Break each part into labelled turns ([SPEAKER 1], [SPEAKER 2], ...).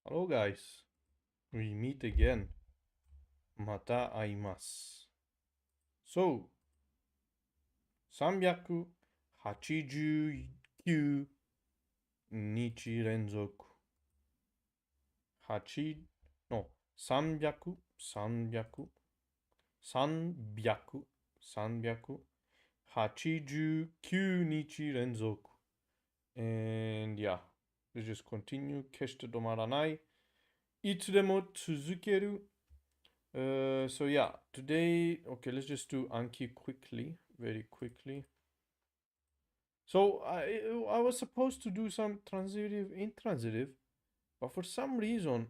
[SPEAKER 1] Hello guys, we meet again. また会います。So, 389日連続。8の300、300、300、389日連続。And yeah, let's just continue. 決して止まらない。いつでも続ける。So yeah, today, okay, let's just do Anki quickly, very quickly. So I was supposed to do some transitive, intransitive, but for some reason,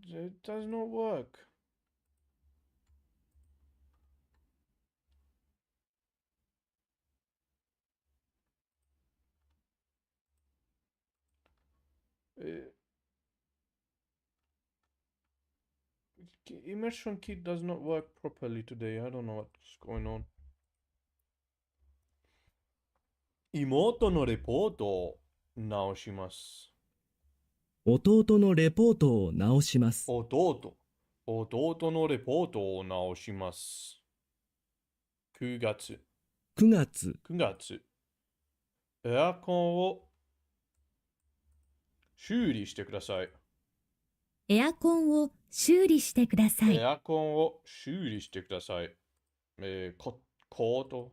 [SPEAKER 1] it does not work. Immersion kit does not work properly today. I don't know what's going on. 妹のレポートを直します。
[SPEAKER 2] 弟のレポートを直します。
[SPEAKER 1] 弟のレポートを直します。9月。エアコンを修理してください。
[SPEAKER 3] エアコンを修理してください。
[SPEAKER 1] エアコンを修理してください。コート。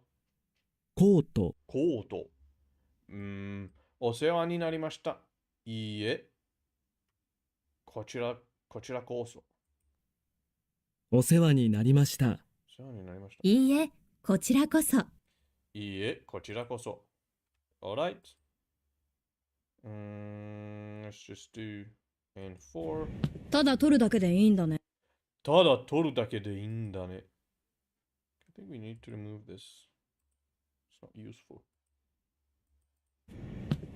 [SPEAKER 1] お世話になりました。いいえ。こちらこそ。
[SPEAKER 2] お世話になりました。
[SPEAKER 3] いいえ、こちらこそ。
[SPEAKER 1] いいえ、こちらこそ。Alright. Let's just do N4.
[SPEAKER 3] ただ取るだけでいいんだね。
[SPEAKER 1] ただ取るだけでいいんだね。I think we need to remove this. It's not useful.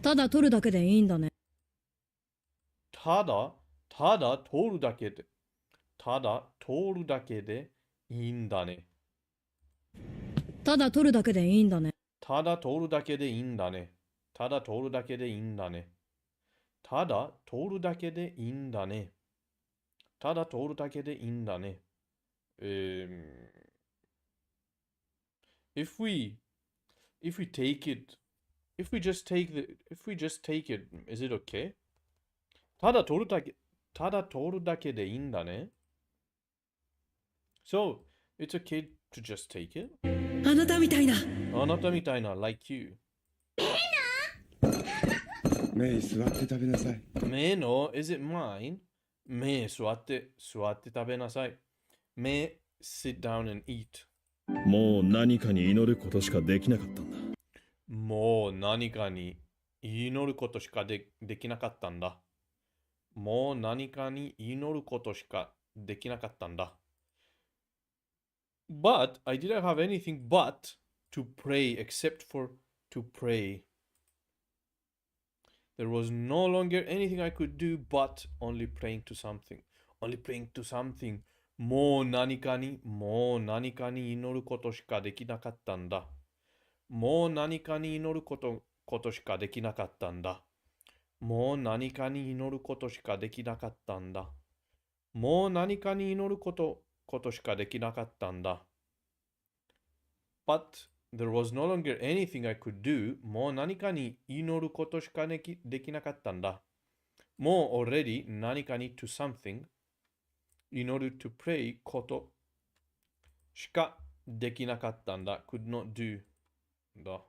[SPEAKER 3] ただ取るだけでいいんだね。
[SPEAKER 1] ただ取るだけで。ただ取るだけでいいんだね。
[SPEAKER 3] ただ取るだけでいいんだね。
[SPEAKER 1] ただ取るだけでいいんだね。ただ取るだけでいいんだね。ただ取るだけでいいんだね。ただ取るだけでいいんだね。If we take it, if we just take it, is it okay? ただ取るだけでいいんだね。So, it's okay to just take it.
[SPEAKER 3] あなたみたいな。
[SPEAKER 1] like you.
[SPEAKER 4] メイ座って食べなさい。
[SPEAKER 1] メイの is it mine? メイ座って食べなさい。メイ sit down and eat.
[SPEAKER 5] もう何かに祈ることしかできなかったんだ。
[SPEAKER 1] もう何かに祈ることしかできなかったんだ。もう何かに祈ることしかできなかったんだ。But I didn't have anything but to pray except for to pray. There was no longer anything I could do but only praying to something. Only praying to something. もう何かに祈ることしかできなかったんだ。もう何かに祈ることしかできなかったんだ。もう何かに祈ることしかできなかったんだ。もう何かに祈ることしかできなかったんだ。But there was no longer anything I could do. もう何かに祈ることしかできなかったんだ。もう already 何かに to something in order to pray ことしかできなかったんだ。could not do だ。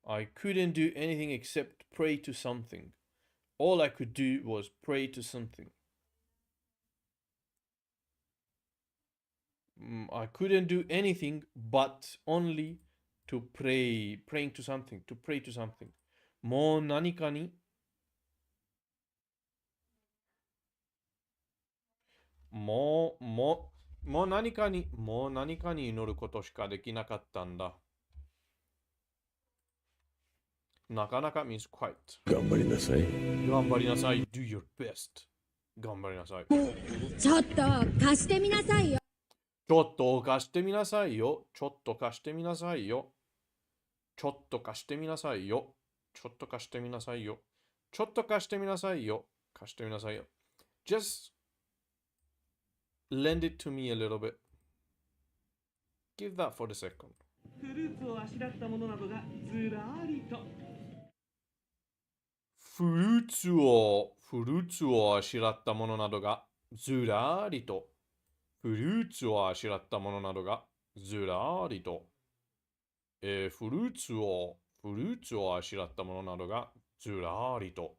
[SPEAKER 1] I couldn't do anything except pray to something. All I could do was pray to something. I couldn't do anything but only to pray, praying to something, to pray to something. もう何かにもう何かに祈ることしかできなかったんだ。なかなか means quite.
[SPEAKER 5] 頑張りなさい。
[SPEAKER 1] 頑張りなさい。Do your best. 頑張りなさい。
[SPEAKER 3] ちょっと貸してみなさいよ。
[SPEAKER 1] ちょっと貸してみなさいよ。ちょっと貸してみなさいよ。ちょっと貸してみなさいよ。ちょっと貸してみなさいよ。ちょっと貸してみなさいよ。貸してみなさいよ。Just lend it to me a little bit. Give that for the second.
[SPEAKER 6] フルーツをあしらったものなどがずらりと。
[SPEAKER 1] フルーツをあしらったものなどがずらりと。フルーツをあしらったものなどがずらりと。フルーツをあしらったものなどがずらりと。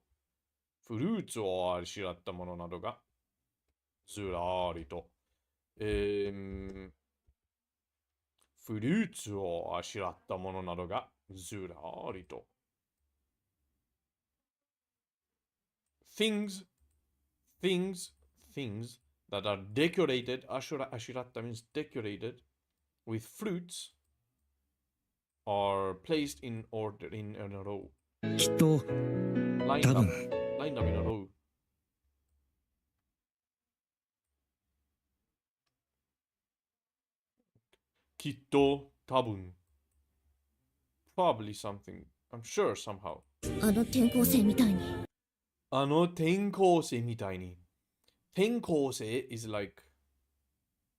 [SPEAKER 1] フルーツをあしらったものなどがずらりと。フルーツをあしらったものなどがずらりと。things, things that are decorated, ashiratta means decorated with fruits are placed in order in a row.
[SPEAKER 2] きっと、
[SPEAKER 1] Lined
[SPEAKER 2] 多
[SPEAKER 1] up,
[SPEAKER 2] 分、
[SPEAKER 1] lined up in a row. きっと、多分 probably something. I'm sure somehow.
[SPEAKER 3] あの転校生みたいに。
[SPEAKER 1] あの転校生みたいに。転校生 is like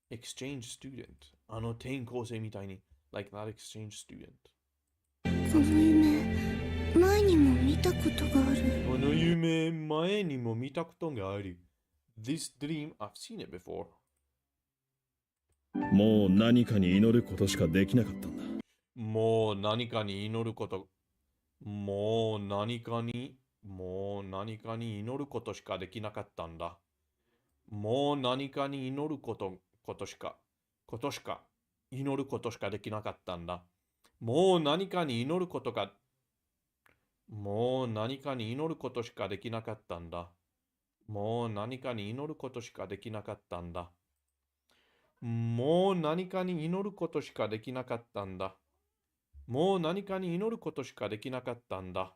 [SPEAKER 1] exchange student. あの転校生みたいに。Like that exchange student.
[SPEAKER 3] この夢、前にも見たことがある。
[SPEAKER 1] この夢、前にも見たことがある。This dream, I've seen it before.
[SPEAKER 5] もう何かに祈ることしかできなかったんだ。
[SPEAKER 1] もう何かに祈ること、もう何かに祈ることしかできなかったんだ。もう何かに祈ることしか祈ることしかできなかったんだ。もう何かに祈ることが、もう何かに祈ることしかできなかったんだ。もう何かに祈ることしかできなかったんだ。もう何かに祈ることしかできなかったんだ。もう何かに祈ることしかできなかったんだ。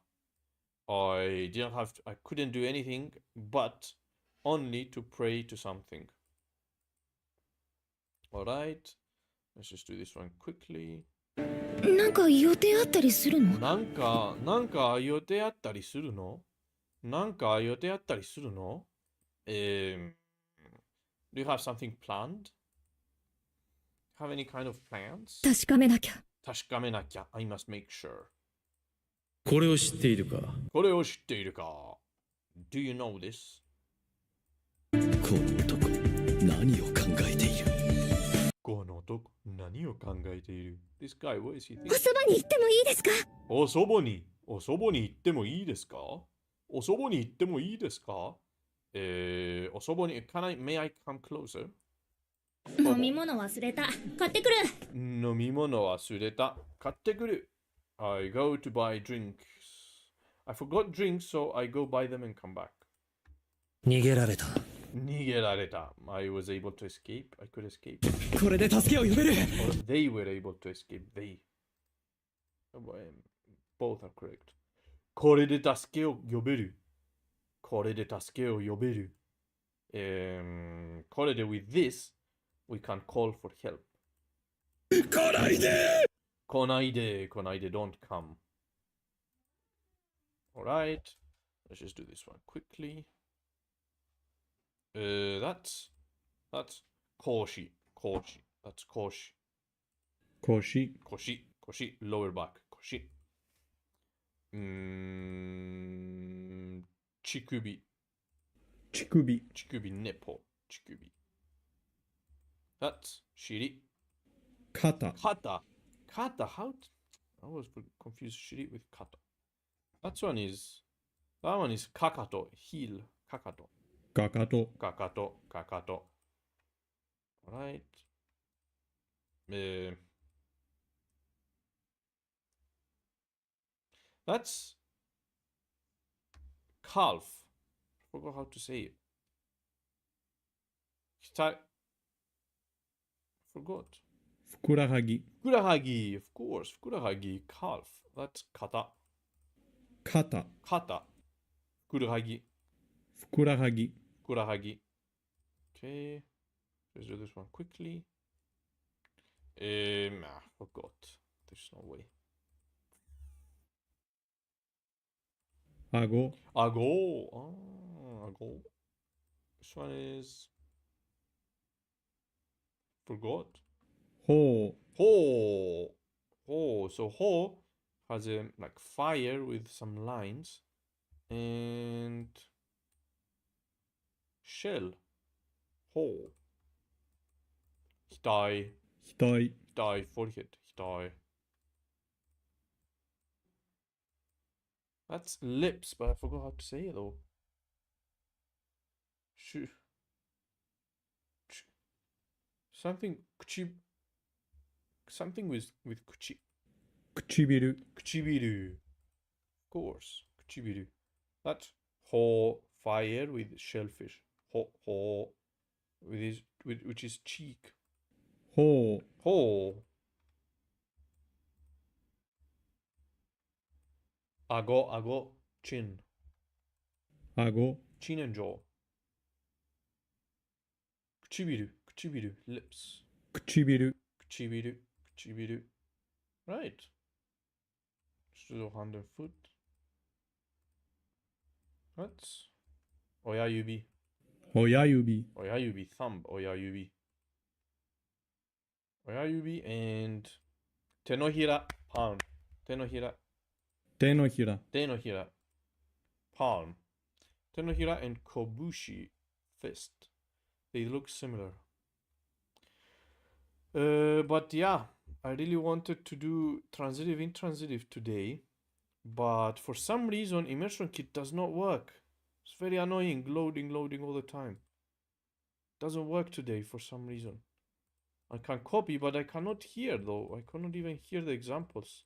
[SPEAKER 1] I couldn't do anything but only to pray to something. Alright, let's just do this one quickly.
[SPEAKER 3] なんか予定あったりするの？
[SPEAKER 1] なんか予定あったりするの？なんか予定あったりするの？Do you have something planned? Have any kind of plans?
[SPEAKER 3] 確かめなきゃ。
[SPEAKER 1] 確かめなきゃ。I must make sure.
[SPEAKER 7] これを知っているか？
[SPEAKER 1] これを知っているか？ Do you know this?
[SPEAKER 2] この男、何を考えている？
[SPEAKER 1] この男、何を考えている？ This guy, what is he
[SPEAKER 3] お
[SPEAKER 1] thinking?
[SPEAKER 3] そばに行ってもいいですか？
[SPEAKER 1] おそばに行ってもいいですか？おそばに行ってもいいですか？おそばに、may I come closer?
[SPEAKER 3] 飲み物忘れた。買ってくる。
[SPEAKER 1] 飲み物忘れた。買ってくる。I go to buy drinks. I forgot drinks, so I go buy them and come back.
[SPEAKER 7] 逃げられた。
[SPEAKER 1] 逃げられた。I was able to escape. I could escape.
[SPEAKER 2] これで助けを呼べる。
[SPEAKER 1] Or they were able to escape. They. Both are correct. これで助けを呼べる。これで助けを呼べる。これで with this, we can call for help.
[SPEAKER 5] 来ないで！
[SPEAKER 1] 来ないで、don't come. Alright, let's just do this one quickly. That's 講師。That's 講師。腰。lower back。腰。乳首、nipple。乳首。That's 尻。肩。How? I was confused 尻 with 肩。That one is かかと。heel。かかと。Alright. That's calf. I forgot how to say it. Forgot.
[SPEAKER 8] ふくらはぎ、
[SPEAKER 1] ふくらはぎ of course. ふくらはぎ calf. That's 肩。
[SPEAKER 8] 肩、
[SPEAKER 1] ふくらはぎ。
[SPEAKER 8] ふくらはぎ、
[SPEAKER 1] ふくらはぎ。Okay. Let's do this one quickly. I forgot. There's no way.
[SPEAKER 8] Ago.
[SPEAKER 1] Ago. Ah, ago. This one is... Forgot.
[SPEAKER 8] Ho.
[SPEAKER 1] Ho. Ho. So ho has a like fire with some lines. And shell. Ho. Hitai.
[SPEAKER 8] Hitai.
[SPEAKER 1] Hitai. Forehead. Hitai. That's lips, but I forgot how to say it though. Something kuchi. Something with kuchi.
[SPEAKER 8] Kuchibiru.
[SPEAKER 1] Kuchibiru. Of course. Kuchibiru. That's ho fire with shellfish. Ho with his which is cheek.
[SPEAKER 8] Ho.
[SPEAKER 1] Ho. Ago chin.
[SPEAKER 8] Ago.
[SPEAKER 1] Chin and jaw. Kuchibiru lips.
[SPEAKER 8] Kuchibiru.
[SPEAKER 1] Kuchibiru. Right. So hand and foot. That's Oyayubi.
[SPEAKER 8] Oyayubi.
[SPEAKER 1] Thumb. Oyayubi and Tenohira, palm. Tenohira. Palm. Tenohira and Kobushi, fist. They look similar. But yeah, I really wanted to do transitive intransitive today, but for some reason immersion kit does not work. It's very annoying, loading all the time. Doesn't work today for some reason. I can copy, but I cannot hear though. I cannot even hear the examples.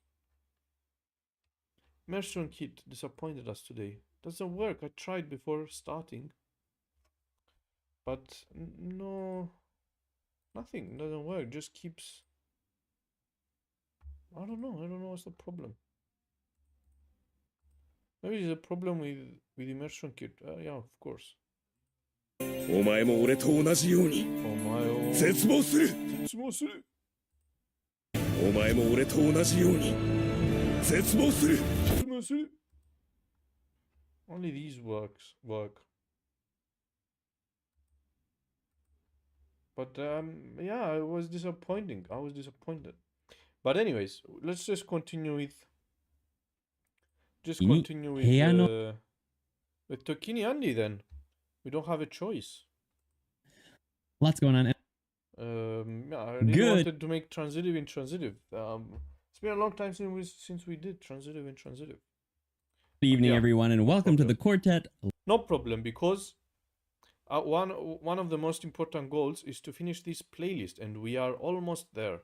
[SPEAKER 1] Immersion kit disappointed us today. Doesn't work. I tried before starting, but no, nothing doesn't work. Just keeps. I don't know what's the problem. Maybe there's a problem with immersion kit. Yeah, of course.
[SPEAKER 5] お前も俺と同じように絶望する。お前も俺と同じように絶望する。
[SPEAKER 1] Only these work. But yeah, it was disappointing. I was disappointed. But anyways, let's just continue with with Tokini Andy then. We don't have a choice.
[SPEAKER 9] Lots going on.
[SPEAKER 1] Yeah, I really wanted to make transitive intransitive. It's been a long time since we did transitive intransitive.
[SPEAKER 9] Good evening, everyone, and welcome to the quartet.
[SPEAKER 1] No problem, because one of the most important goals is to finish this playlist, and we are almost there.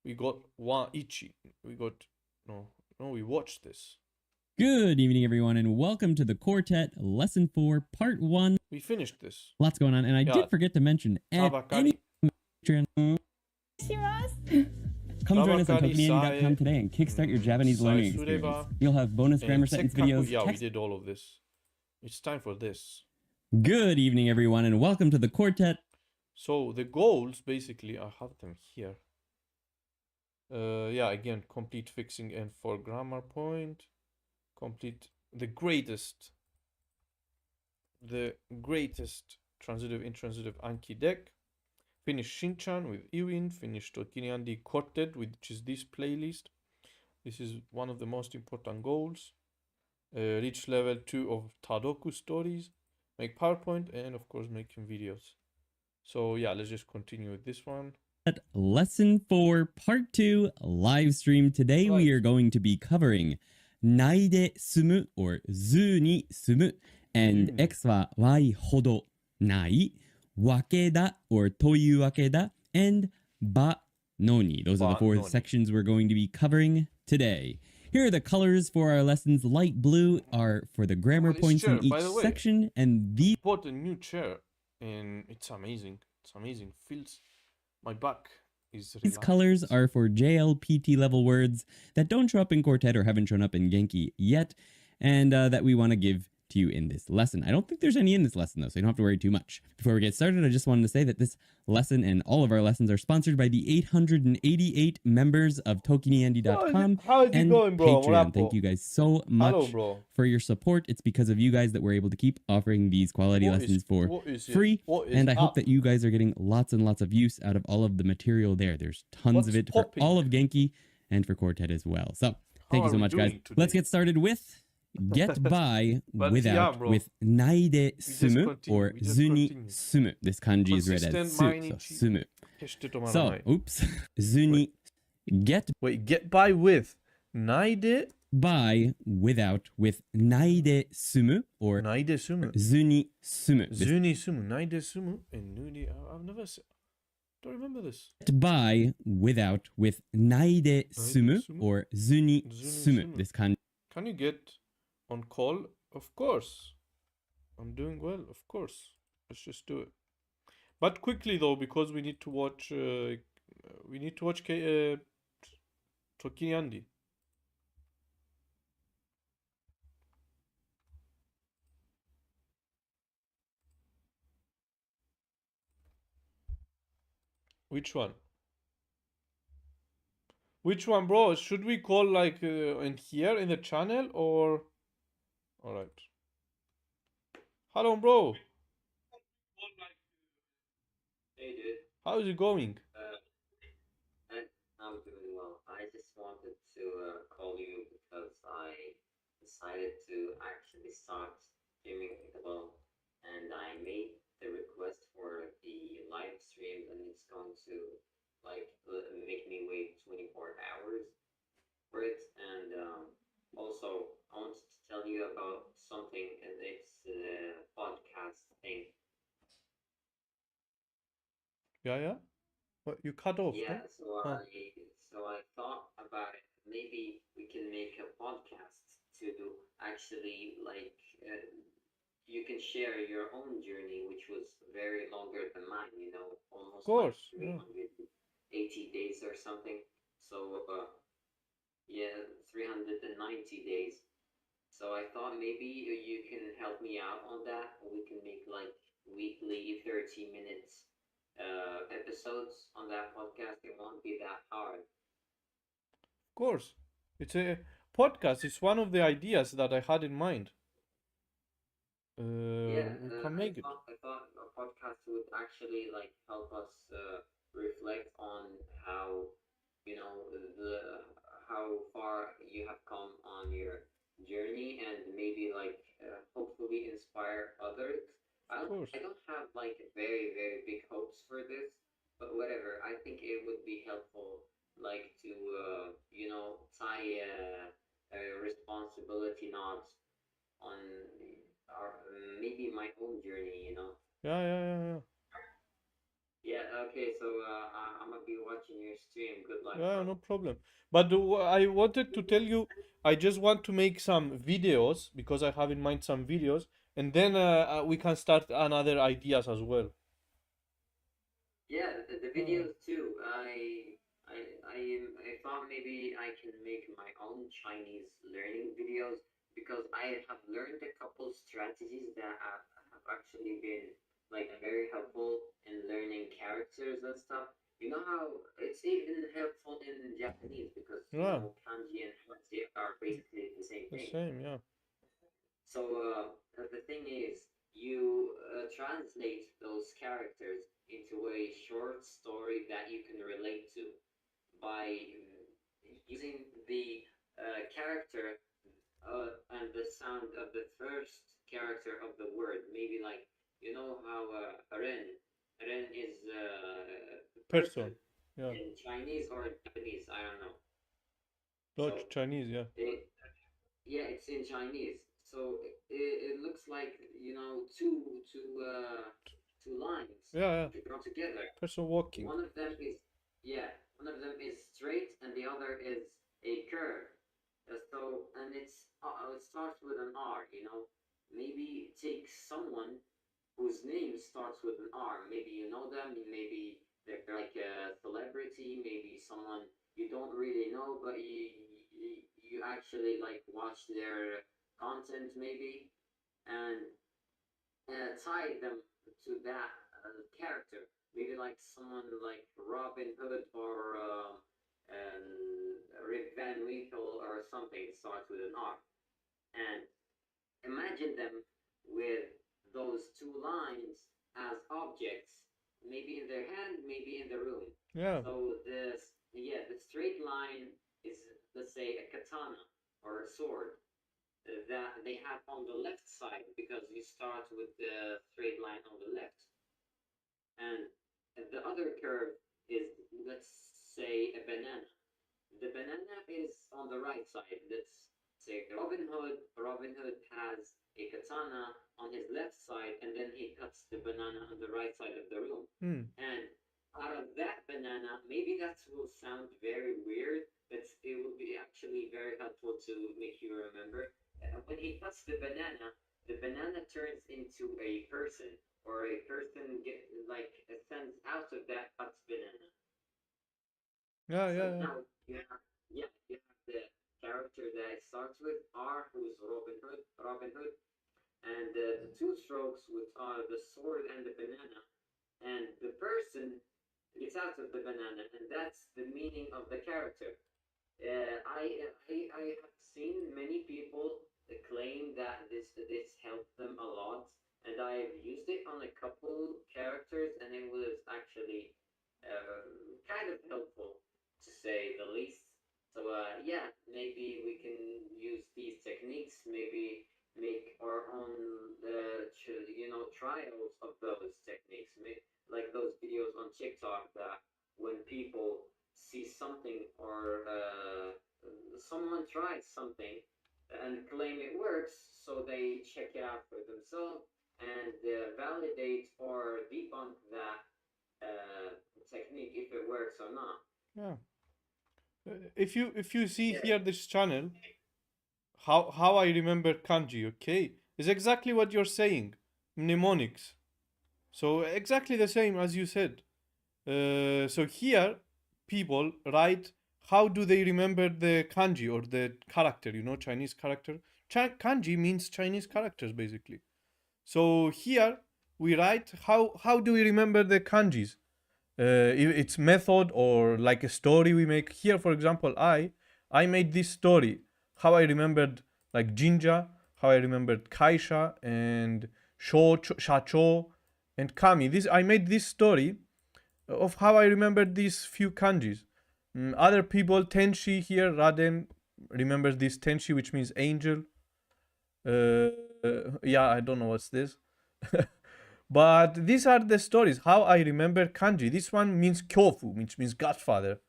[SPEAKER 1] We got one ichi. We watched this.
[SPEAKER 9] Good evening, everyone, and welcome to the quartet lesson 4, part 1.
[SPEAKER 1] We finished this.
[SPEAKER 9] Lots going on, and I did forget to mention any come join us on TokiniAndy.com today and kickstart your Japanese learning experience. You'll have bonus grammar sentence videos.
[SPEAKER 1] Yeah, we did all of this. It's time for this.
[SPEAKER 9] Good evening, everyone, and welcome to the quartet.
[SPEAKER 1] So the goals, basically, I have them here. Yeah, again, complete fixing and for grammar point. Complete the greatest transitive intransitive Anki deck. Finish Shinchan with Iwin. Finish Tokini Andy Quartet, which is this playlist. This is one of the most important goals. Reach level 2 of Tadoku stories. Make PowerPoint and of course making videos. So yeah, let's just continue with this one.
[SPEAKER 9] Lesson 4, part 2, live stream. Today we are going to be covering nai de sumu or zu ni sumu, and x wa y hodo nai, wake da or toyu wake da, and ba no ni. Those are the 4 sections we're going to be covering today. Here are the colors for our lessons. Light blue are for the grammar points in each section, and these...
[SPEAKER 1] I bought a new chair and it's amazing. It's amazing. Feels my back.
[SPEAKER 9] These colors are for JLPT level words that don't show up in Quartet or haven't shown up in Genki yet, and that we want to give to you in this lesson. I don't think there's any in this lesson though, so you don't have to worry too much. Before we get started, I just wanted to say that this lesson and all of our lessons are sponsored by the 888 members of TokiniAndy.com
[SPEAKER 1] How is it
[SPEAKER 9] and
[SPEAKER 1] going, bro?
[SPEAKER 9] Patreon. Thank you guys so
[SPEAKER 1] Hello,
[SPEAKER 9] much
[SPEAKER 1] bro.
[SPEAKER 9] for your support. It's because of you guys that we're able to keep offering these quality lessons for free. And I hope that you guys are getting lots and lots of use out of all of the material there. There's tons of it for all of Genki and for Quartet as well. So thank you so much, guys. Let's get started with get by without with naide sumu or zu ni sumu. This kanji is read as su, so sumu. So, oops. Zu ni get
[SPEAKER 1] by with naide
[SPEAKER 9] by without with naide sumu or
[SPEAKER 1] naide sumu.
[SPEAKER 9] Zu ni sumu.
[SPEAKER 1] Zu ni sumu. Naide sumu and nudi. I've never said. Don't remember this.
[SPEAKER 9] By without with naide sumu or zu ni sumu. This kanji.
[SPEAKER 1] Can you get on call? Of course. I'm doing well. Of course. Let's just do it. But quickly though, because we need to watch. Tokini Andy. Which one? Which one, bro? Should we call like in here in the channel or? All right. Hello, bro.
[SPEAKER 10] Hey, dude.
[SPEAKER 1] How is it going?
[SPEAKER 10] I'm doing well. I just wanted to call you because I decided to actually start streaming pickleball, and I made the request for the live stream, and it's going to like make me wait 24 hours for it. And also, I wanted to tell you about something, and it's the podcast thing.
[SPEAKER 1] Yeah. What, you cut off?
[SPEAKER 10] Yeah,
[SPEAKER 1] huh?
[SPEAKER 10] So I thought about it. Maybe we can make a podcast to actually like you can share your own journey, which was very longer than mine. You know, almost
[SPEAKER 1] like
[SPEAKER 10] 380 days or something. So yeah, 390 days. So I thought maybe you can help me out on that. We can make like weekly 30 minutes episodes on that podcast. It won't be that hard.
[SPEAKER 1] Of course. It's a podcast. It's one of the ideas that I had in mind. We can make it.
[SPEAKER 10] I thought a podcast would actually like help us reflect on how, you know, how far you have come on your journey, and maybe like hopefully inspire others. I don't have like very, very big hopes for this, but whatever. I think it would be helpful, like to you know, tie responsibility knots on maybe my own journey. You know.
[SPEAKER 1] Yeah.
[SPEAKER 10] Yeah. Okay. So I'm gonna be watching your stream. Good luck.
[SPEAKER 1] Yeah, no problem. But I wanted to tell you, I just want to make some videos because I have in mind some videos. And then we can start another ideas as well.
[SPEAKER 10] Yeah, the videos too. I thought maybe I can make my own Chinese learning videos because I have learned a couple strategies that have actually been like very helpful in learning characters and stuff. You know how it's even helpful in Japanese because you know, kanji and kanji are basically the same thing.
[SPEAKER 1] The same, yeah.
[SPEAKER 10] So the thing is, you translate those characters into a short story that you can relate to by using the character and the sound of the first character of the word. Maybe like, you know how Ren is
[SPEAKER 1] person, yeah.
[SPEAKER 10] In Chinese or Japanese, I don't know.
[SPEAKER 1] No, so, Chinese, yeah.
[SPEAKER 10] Yeah, it's in Chinese. So it looks like, you know, two lines.
[SPEAKER 1] Yeah.
[SPEAKER 10] Drawn together.
[SPEAKER 1] Person walking.
[SPEAKER 10] One of them is straight and the other is a curve. So and it starts with an R. You know, maybe take someone whose name starts with an R. Maybe you know them. Maybe they're like a celebrity. Maybe someone you don't really know, but you actually like watch their content maybe. and tie them to that character. Maybe like someone like Robin Hood or Rip Van Winkle or something starts with an R. And imagine them with those two lines as objects, maybe in their hand, maybe in the room.
[SPEAKER 1] Yeah.
[SPEAKER 10] So the straight line is, let's say, a katana or a sword that they have on the left side, because you start with the straight line on the left. And the other curve is, let's say, a banana. The banana is on the right side. Let's say Robin Hood. Robin Hood has a katana on his left side, and then he cuts the banana on the right side of the room. And out of that banana, maybe that will sound very weird, but it will be actually very helpful to make you remember. When he cuts the banana turns into a person, or a person ascends out of that cut banana.
[SPEAKER 1] Yeah,
[SPEAKER 10] So
[SPEAKER 1] yeah, yeah.
[SPEAKER 10] now you have the character that it starts with R, who's Robin Hood, and the two strokes, which are the sword and the banana, and the person gets out of the banana, and that's the meaning of the character. I have seen many people claim that this helped them a lot, and I've used it on a couple characters, and it was actually kind of helpful, to say the least. So yeah, maybe we can use these techniques. Maybe make our own trials of those techniques. Like those videos on TikTok that when people see something, or someone tries something and claim it works, so they check it out for themselves and validate or debunk that technique, if it works or not.
[SPEAKER 1] Yeah. If you see here this channel, how I remember kanji, okay, is exactly what you're saying, mnemonics. So exactly the same as you said. So here, people write how do they remember the kanji or the character, Chinese character. Kanji means Chinese characters, basically. So here, we write how do we remember the kanjis? It's method or like a story we make. Here, for example, I made this story. How I remembered like Jinja, how I remembered Kaisha and Shacho and Kami. I made this story of how I remembered these few kanjis. Other people, Tenshi here, Raden remembers this Tenshi, which means angel. Yeah, I don't know what's this. But these are the stories, how I remember kanji. This one means Kyofu, which means Godfather.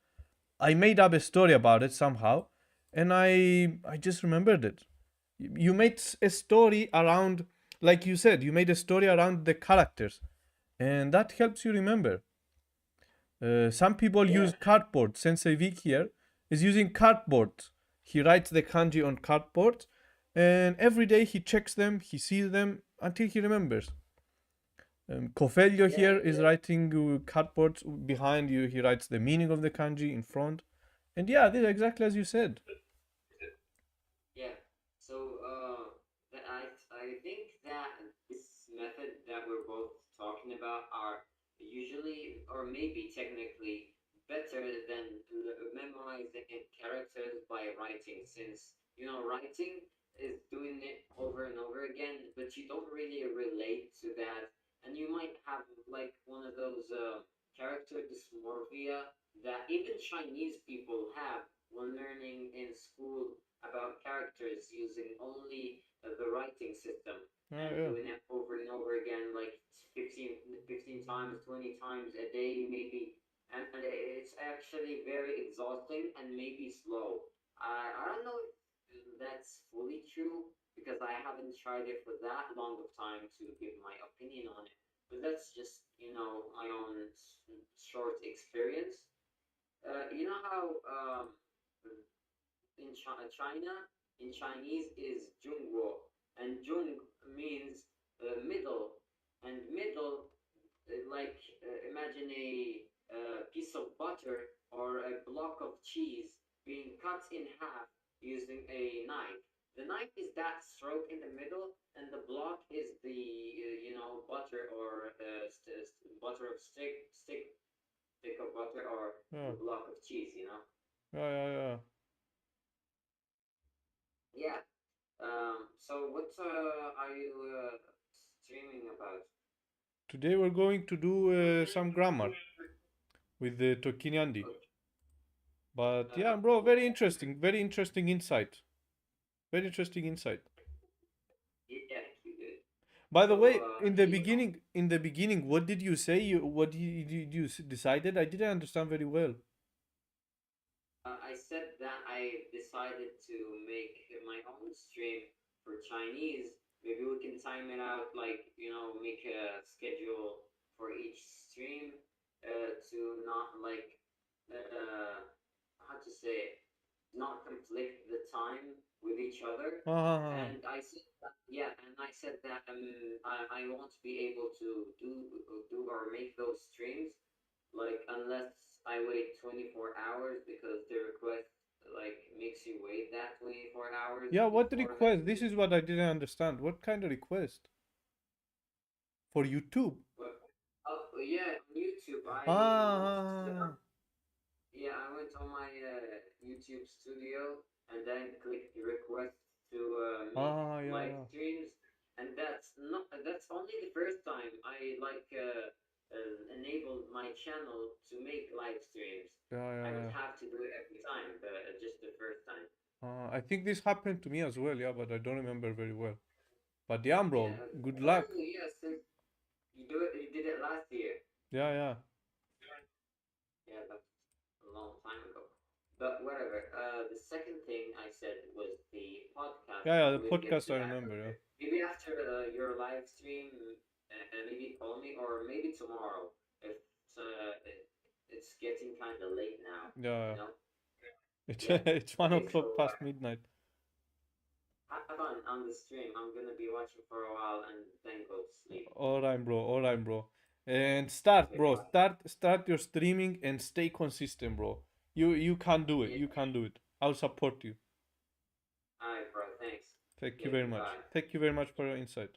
[SPEAKER 1] I made up a story about it somehow, and I just remembered it. You made a story around, like you said, you made a story around the characters, and that helps you remember. Some people use cardboard. Sensei Vic here is using cardboard. He writes the kanji on cardboard, and every day he checks them, he sees them until he remembers. Cofelio here is writing cardboard behind you. He writes the meaning of the kanji in front. And yeah, this is exactly as you said.
[SPEAKER 10] Yeah. So I think that this method that we're both talking about are usually, or maybe technically, better than memorizing characters by writing, since writing is doing it over and over again, but you don't really relate to that, and you might have like one of those character dysmorphia that even Chinese people have when learning in school about characters, using only the writing system and doing it over and over again, like 15 times, 20 times a day, maybe. And it's actually very exhausting and maybe slow. I don't know if that's fully true, because I haven't tried it for that long of time to give my opinion on it. But that's just, my own short experience. You know how in China, in Chinese, is Zhongguo, and Zhong means middle, and middle, imagine a piece of butter or a block of cheese being cut in half using a knife. the knife is that stroke in the middle, and the block is the butter or butter of stick of butter or
[SPEAKER 1] Yeah.
[SPEAKER 10] block of cheese.
[SPEAKER 1] Yeah.
[SPEAKER 10] Yeah. So what are you streaming about?
[SPEAKER 1] Today we're going to do some grammar with the Tokini Andy. But yeah, bro, very interesting insight. Very interesting insight.
[SPEAKER 10] Yeah, you did.
[SPEAKER 1] By the
[SPEAKER 10] So,
[SPEAKER 1] way, in the beginning, what did you say? What you decided? I didn't understand very well.
[SPEAKER 10] I said that I decided to make my own stream for Chinese. Maybe we can time it out, like, make a schedule for each stream to not, like, how to say it, not conflict the time with each other. And I said that I won't be able to do or make those streams, like, unless I wait 24 hours, because the request, like, makes you wait that 24 hours.
[SPEAKER 1] Yeah, what
[SPEAKER 10] before the
[SPEAKER 1] request? This
[SPEAKER 10] stream.
[SPEAKER 1] is what I didn't understand. What kind of request? For YouTube?
[SPEAKER 10] Oh yeah, on YouTube. Yeah, I went on my YouTube studio and then clicked request to make live streams, and that's only the first time I enabled my channel to make live streams. I don't have to do it every time, but just the first time.
[SPEAKER 1] I think this happened to me as well, yeah, but I don't remember very well. But yeah, bro,
[SPEAKER 10] Yeah.
[SPEAKER 1] good luck.
[SPEAKER 10] Yes, you did it last year.
[SPEAKER 1] Yeah.
[SPEAKER 10] Yeah, that's a long time ago. But whatever. The second thing I said was the podcast.
[SPEAKER 1] Yeah, the
[SPEAKER 10] We'll get
[SPEAKER 1] podcast
[SPEAKER 10] to
[SPEAKER 1] I
[SPEAKER 10] that.
[SPEAKER 1] remember, yeah.
[SPEAKER 10] Maybe after your live stream, maybe call me, or maybe tomorrow if it's getting kind of late now.
[SPEAKER 1] Yeah.
[SPEAKER 10] You know?
[SPEAKER 1] It's 1
[SPEAKER 10] Okay,
[SPEAKER 1] o'clock
[SPEAKER 10] so,
[SPEAKER 1] past midnight.
[SPEAKER 10] have fun on the stream. I'm gonna be watching for a while and then go to sleep.
[SPEAKER 1] All right, bro. And start,
[SPEAKER 10] Okay,
[SPEAKER 1] bro.
[SPEAKER 10] bye.
[SPEAKER 1] Start your streaming and stay consistent, bro. You can do it. You can do it. I'll support you.
[SPEAKER 10] Alright, bro. Thanks.
[SPEAKER 1] Thank you
[SPEAKER 10] Yeah,
[SPEAKER 1] very much.
[SPEAKER 10] bye.
[SPEAKER 1] Thank you very much for your insight.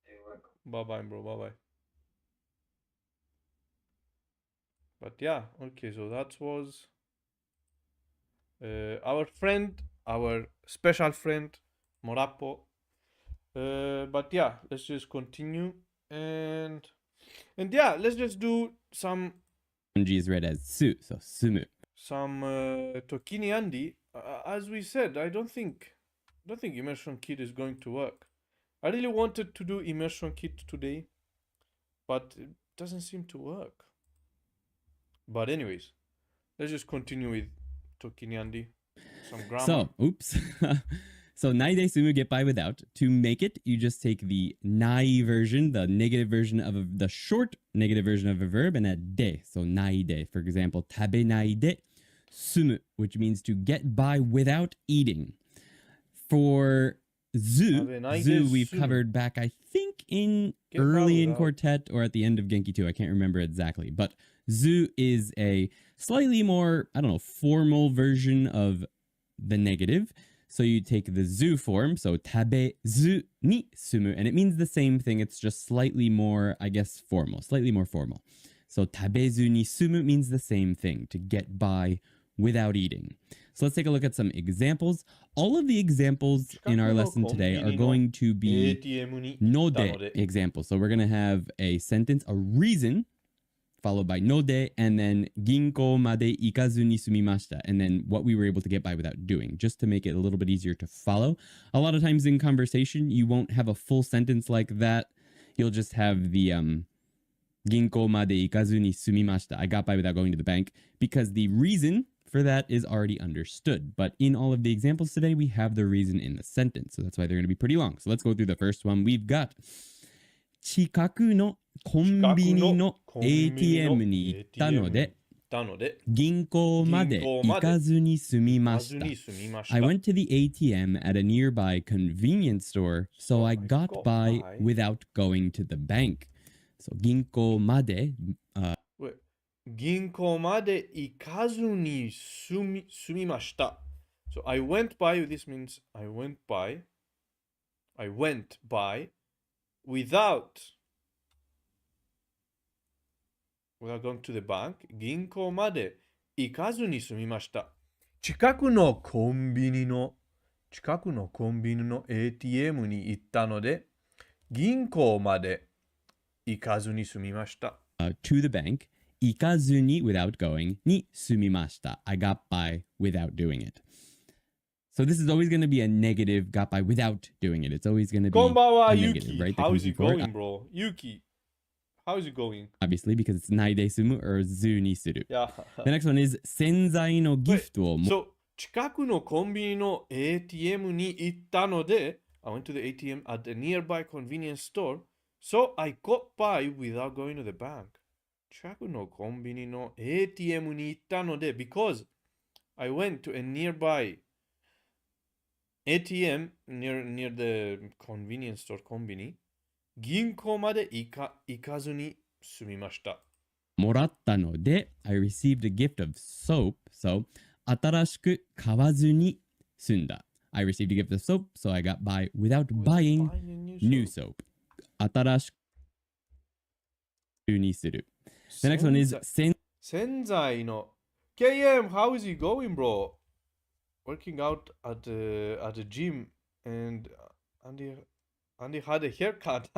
[SPEAKER 10] You're welcome.
[SPEAKER 1] Bye, bro. Bye. But yeah, okay. So that was our friend, our special friend, Morapo. But yeah, let's just continue and yeah, let's just do some
[SPEAKER 9] Kanji is read as su, so sumu.
[SPEAKER 1] some Tokini Andy. As we said, I don't think immersion kit is going to work. I really wanted to do immersion kit today, but it doesn't seem to work. But anyways, let's just continue with Tokini Andy. Some grammar.
[SPEAKER 9] So, oops. So, nai de sumu, get by without. To make it, you just take the nai version, the negative version of the short negative version of a verb, and add de. So, nai de. For example, tabenai de sumu, which means to get by without eating. For zu, we've covered back, I think, in early in quartet or at the end of Genki 2. I can't remember exactly. But zu is a slightly more, formal version of the negative. So you take the zu form, so tabezu ni sumu, and it means the same thing. It's just slightly more, formal, slightly more formal. So tabezu ni sumu means the same thing, to get by without eating. So let's take a look at some examples. All of the examples in our lesson today are going to be node examples. So we're going to have a sentence, a reason, followed by node, and then ginko made ikazu ni sumimashita, and then what we were able to get by without doing, just to make it a little bit easier to follow. A lot of times in conversation, you won't have a full sentence like that. You'll just have the ginko made ikazu ni sumimashita, I got by without going to the bank, because the reason for that is already understood. But in all of the examples today, we have the reason in the sentence, so that's why they're going to be pretty long. So let's go through the first one. We've got 近くのコンビニの ATM に行ったので、銀行まで行かずに済みました。I went to the ATM at a nearby convenience store, so I got by without going to the bank. So 銀行まで、
[SPEAKER 1] 銀行まで行かずに済みました。So I went by, this means I went by without going to the bank. 銀行まで行かずに済みました。近くのコンビニの ATM に行ったので、銀行まで行かずに済みました。
[SPEAKER 9] To the bank, 行かずに without going に済みました。I got by without doing it. So this is always going to be a negative got by without doing it. It's always going to be
[SPEAKER 1] こんばんは、
[SPEAKER 9] a
[SPEAKER 1] ユ
[SPEAKER 9] negative,
[SPEAKER 1] キ。
[SPEAKER 9] right? That
[SPEAKER 1] How
[SPEAKER 9] comes
[SPEAKER 1] is it
[SPEAKER 9] before
[SPEAKER 1] going, bro? ユキ。How is it going?
[SPEAKER 9] Obviously, because it's ないで済む or ずにする。
[SPEAKER 1] Yeah.
[SPEAKER 9] The next one is 洗剤のギフトを
[SPEAKER 1] So, 近くのコンビニの ATM に行ったので、I went to the ATM at a nearby convenience store, so I got by without going to the bank. 近くのコンビニの ATM に行ったので、because I went to a nearby ATM near the convenience store コンビニ、銀行まで行かずに済みました。
[SPEAKER 9] もらったので、I received a gift of soap, so 新しく買わずに済んだ。I received a gift of soap, so I got by without buying new soap. 新しくにする。The next one is
[SPEAKER 1] 洗剤の KM, how is it going, bro? Working out at the gym, and Andy had a haircut.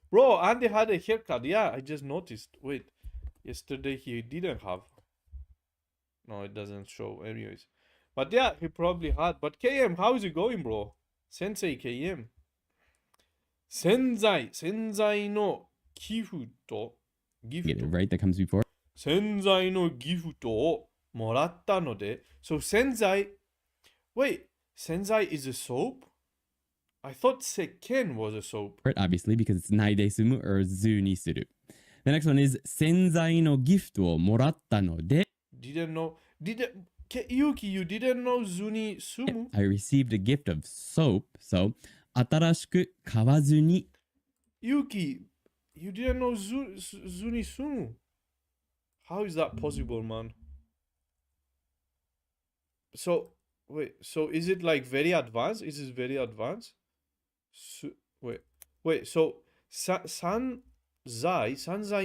[SPEAKER 1] Bro, Andy had a haircut. Yeah, I just noticed. Wait, yesterday he didn't have. No, it doesn't show anyways. But yeah, he probably had. But KM, how is it going, bro? Sensei KM. 洗剤のギフト
[SPEAKER 9] right? That comes before.
[SPEAKER 1] 洗剤のギフトをもらったので、so 洗剤 wait, 洗剤 is a soap? I thought seken was a soap.
[SPEAKER 9] Obviously, because it's ないで済む or ずにする。The next one is 洗剤のギフトをもらったので
[SPEAKER 1] Didn't know. Yuki, you didn't know Zuni Sumu?
[SPEAKER 9] I received a gift of soap, so 新しく買わずに
[SPEAKER 1] Yuki, you didn't know Zuni Sumu? How is that possible, man? So, wait, so is it like very advanced? Is this very advanced? Wait, so sanzai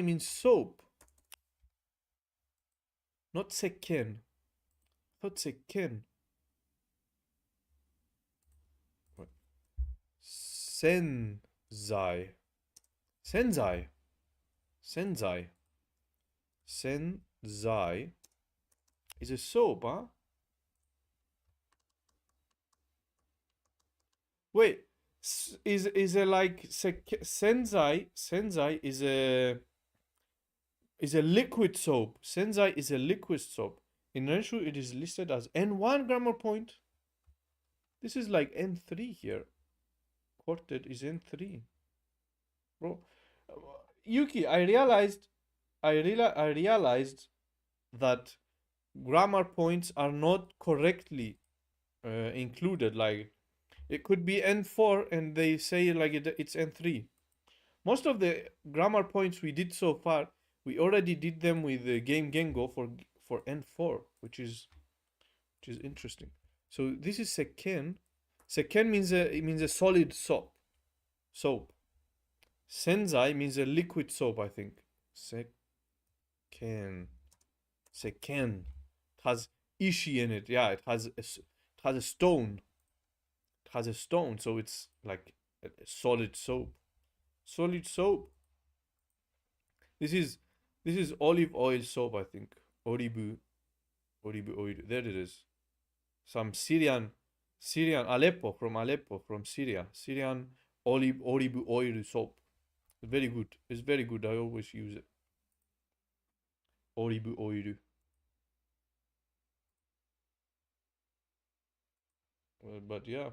[SPEAKER 1] means soap. Not seken. I thought seken. Senzai. Senzai is a soap, huh? Wait, is it like senzai is a liquid soap. Senzai is a liquid soap. In Renshu, it is listed as N1 grammar point. This is like N3 here. Quartet is N3. Bro, Yuki, I realized that grammar points are not correctly included. Like, it could be N4 and they say like it's N3. Most of the grammar points we did so far, we already did them with the game Gengo for N4, which is interesting. So this is seken. Seken means a solid soap. Senzai means a liquid soap, I think. Seken. It has ishi in it. Yeah, it has a stone. It has a stone, so it's like a solid soap. Solid soap. This is olive oil soap, I think. Oribu oil. There it is. Some Syrian Aleppo, from Syria. Syrian olive oil soap. Very good. It's very good. I always use it. Oribu oil. But yeah.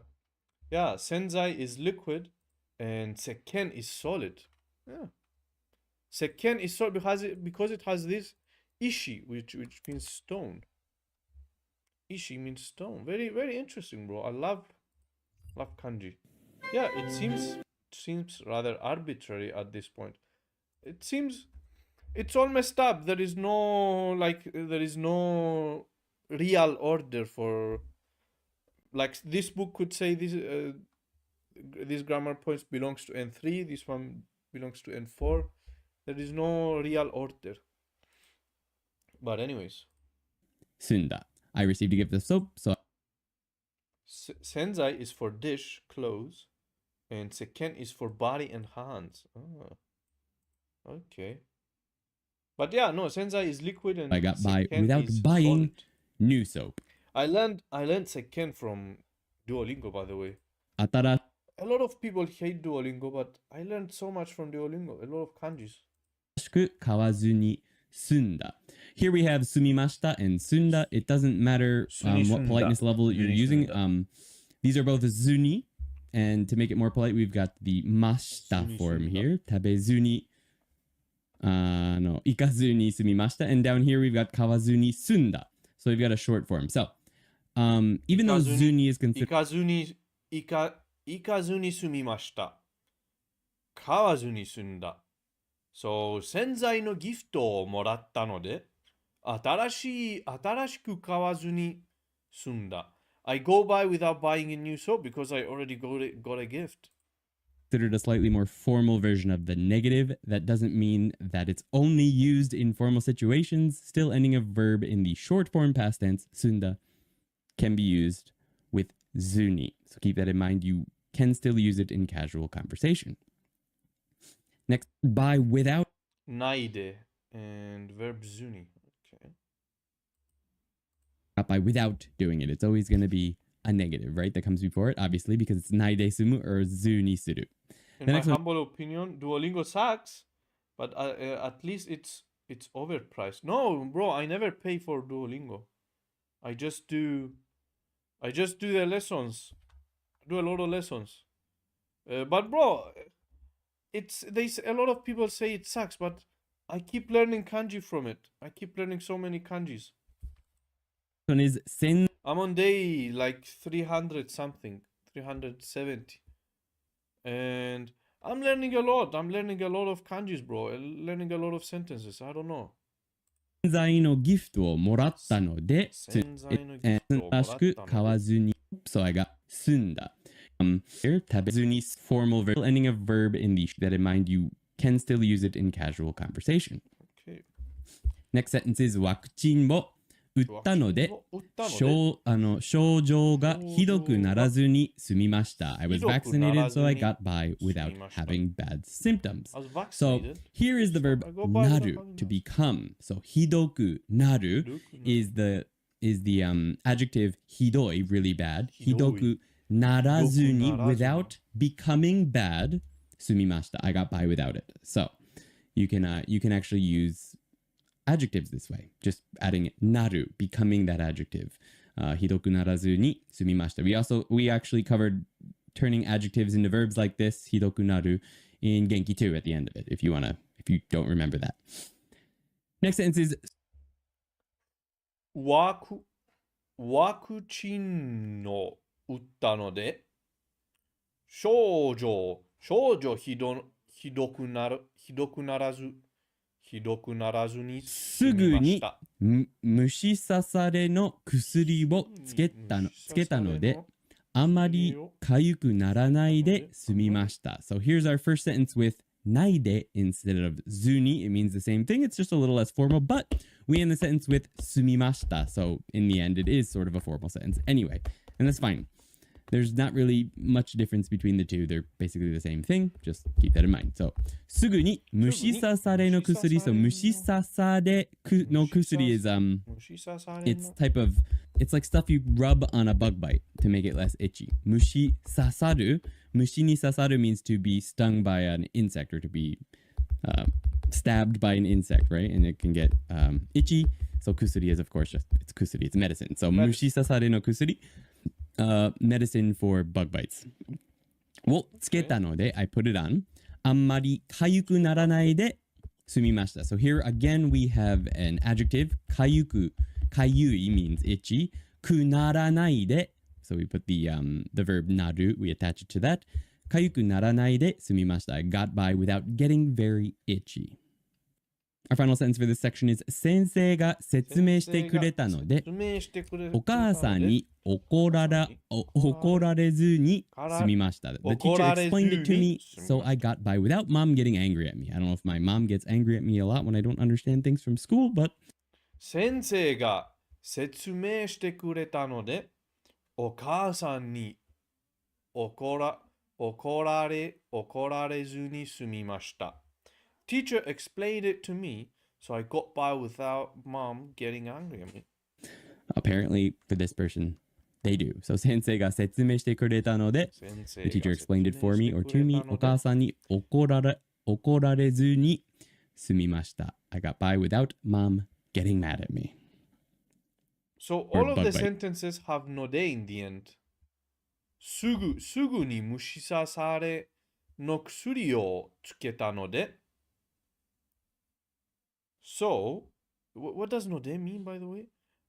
[SPEAKER 1] Yeah, senzai is liquid and seken is solid. Yeah. Seken is solid because it has this ishi, which means stone. Ishi means stone. Very, very interesting, bro. I love kanji. Yeah, it seems rather arbitrary at this point. It seems it's all messed up. There is no real order for like this book could say this grammar points belongs to N3, this one belongs to N4. There is no real order. But anyways.
[SPEAKER 9] Sunda. I received a gift of soap, so
[SPEAKER 1] Senzai is for dish, clothes, and seken is for body and hands. Oh, okay. But yeah, no, senzai is liquid and
[SPEAKER 9] I got by
[SPEAKER 1] seken
[SPEAKER 9] without
[SPEAKER 1] is
[SPEAKER 9] buying
[SPEAKER 1] solid.
[SPEAKER 9] new soap.
[SPEAKER 1] I learned seken from Duolingo, by the way.
[SPEAKER 9] Atara
[SPEAKER 1] A lot of people hate Duolingo, but I learned so much from Duolingo. A lot of kanjis.
[SPEAKER 9] しく買わずに済んだ. Here we have sumimashita and sunda. It doesn't matter what politeness level you're using. These are both zuni. And to make it more polite, we've got the mashita form here. Tabezuni. No, ikazuni sumimashita. And down here we've got kawazuni sunda. So we've got a short form. So even though zuni is considered...
[SPEAKER 1] Ikazuni sumimashita. Kawazuni sunda. So, 洗剤のギフトをもらったので、新しく買わずに済んだ。I go by without buying a new soap because I already got a gift.
[SPEAKER 9] Considered a slightly more formal version of the negative. That doesn't mean that it's only used in formal situations. Still ending a verb in the short form past tense, sunda, can be used with zuni. So keep that in mind. You can still use it in casual conversation. Next, by without.
[SPEAKER 1] Naide and verb zuni. Okay.
[SPEAKER 9] Not by without doing it. It's always going to be a negative, right? That comes before it, obviously, because it's naide sumu or zuni suru.
[SPEAKER 1] In my humble opinion, Duolingo sucks, but at least it's overpriced. No, bro, I never pay for Duolingo. I just do the lessons. I do a lot of lessons. But bro, a lot of people say it sucks, but I keep learning kanji from it. I keep learning so many kanjis.
[SPEAKER 9] One is sen.
[SPEAKER 1] I'm on day like 300 something, 370. And I'm learning a lot. I'm learning a lot of kanjis, bro. I'm learning a lot of sentences. I don't know.
[SPEAKER 9] 洗剤のギフトをもらったので、
[SPEAKER 1] 洗剤のギフトをもらったので、
[SPEAKER 9] 新しく買わずに、so I got 済んだ。Here, 食べずに formal verb, ending a verb in the that in mind you can still use it in casual conversation.
[SPEAKER 1] Okay.
[SPEAKER 9] Next sentence is ワクチンを打ったので、症状がひどくならずに済みました。I was vaccinated, so I got by without having bad symptoms. So here is the verb なる to become. So ひどくなる is the adjective ひどい, really bad. ひどくならずに without becoming bad. 済みました. I got by without it. So you can actually use adjectives this way, just adding naru, becoming that adjective. ひどくならずに済みました. We actually covered turning adjectives into verbs like this, ひどくなる, in Genki 2 at the end of it, if you don't remember that. Next sentence is
[SPEAKER 1] ワクチンを打ったので、症状ひどくならずに
[SPEAKER 9] すぐに虫刺されの薬をつけたので、あまりかゆくならないで済みました。So here's our first sentence with ないで instead of ずに. It means the same thing. It's just a little less formal, but we end the sentence with 済みました. So in the end, it is sort of a formal sentence anyway. And that's fine. There's not really much difference between the two. They're basically the same thing. Just keep that in mind. So, すぐに虫刺されの薬. So, 虫刺されの薬 is it's like stuff you rub on a bug bite to make it less itchy. 虫刺さる 虫に刺さる means to be stung by an insect or to be stabbed by an insect, right? And it can get itchy. So, 薬 is of course just it's 薬, it's medicine. So, 虫刺されの薬. Medicine for bug bites. をつけたので I put it on. あんまりかゆくならないで済みました. So here again we have an adjective. かゆい means itchy. くならないで. So we put the verb なる. We attach it to that. かゆくならないで済みました. I got by without getting very itchy. Our final sentence for this section is 先生が説明してくれたので、お母さんに怒られずに済みました。The teacher explained it to me, so I got by without mom getting angry at me. I don't know if my mom gets angry at me a lot when I don't understand things from school, but
[SPEAKER 1] 先生が説明してくれたので、お母さんに怒られずに済みました。Teacher explained it to me, so I got by without mom getting angry at me.
[SPEAKER 9] apparently for this person, they do. So 先生が説明してくれたので、the teacher explained it for me or to me. お母さんに怒られずに済みました。I got by without mom getting mad at me.
[SPEAKER 1] So all of the sentences have no de in the end. すぐに虫刺されの薬をつけたので。So, what does no de mean, by the way?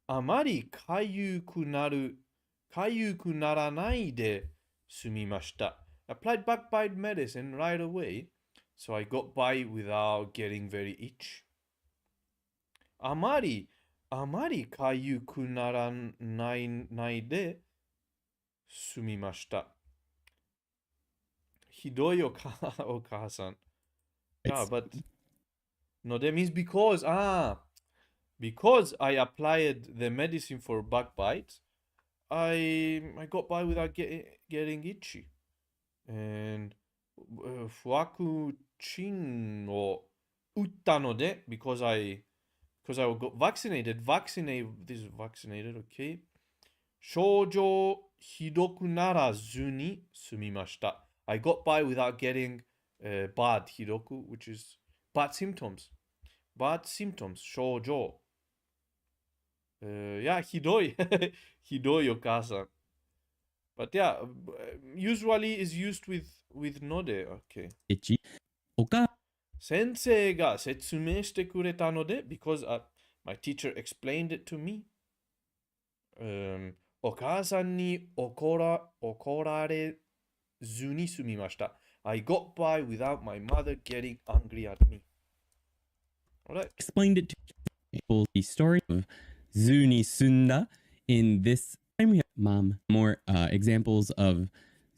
[SPEAKER 1] あまりかゆくならないで済みました。Applied back bite medicine right away, so I got by without getting very itch. あまりかゆくならないで済みました。ひどいお母さん。Yeah, but no, that means because I applied the medicine for bug bites, I got by without getting itchy. And ワクチンを打ったので because I got vaccinated, this is vaccinated, okay? 症状ひどくならずに済みました。I got by without getting bad ひどく which is bad symptoms. Bad symptoms 症状。yeah, ひどいお母さん。But yeah, usually is used with no de. Okay. 先生が説明してくれたので because my teacher explained it to me. お母さんに怒られずに済みました。I got by without my mother getting angry at me. Alright.
[SPEAKER 9] Explained it to the story of ずに済んだ in this time we have mom more examples of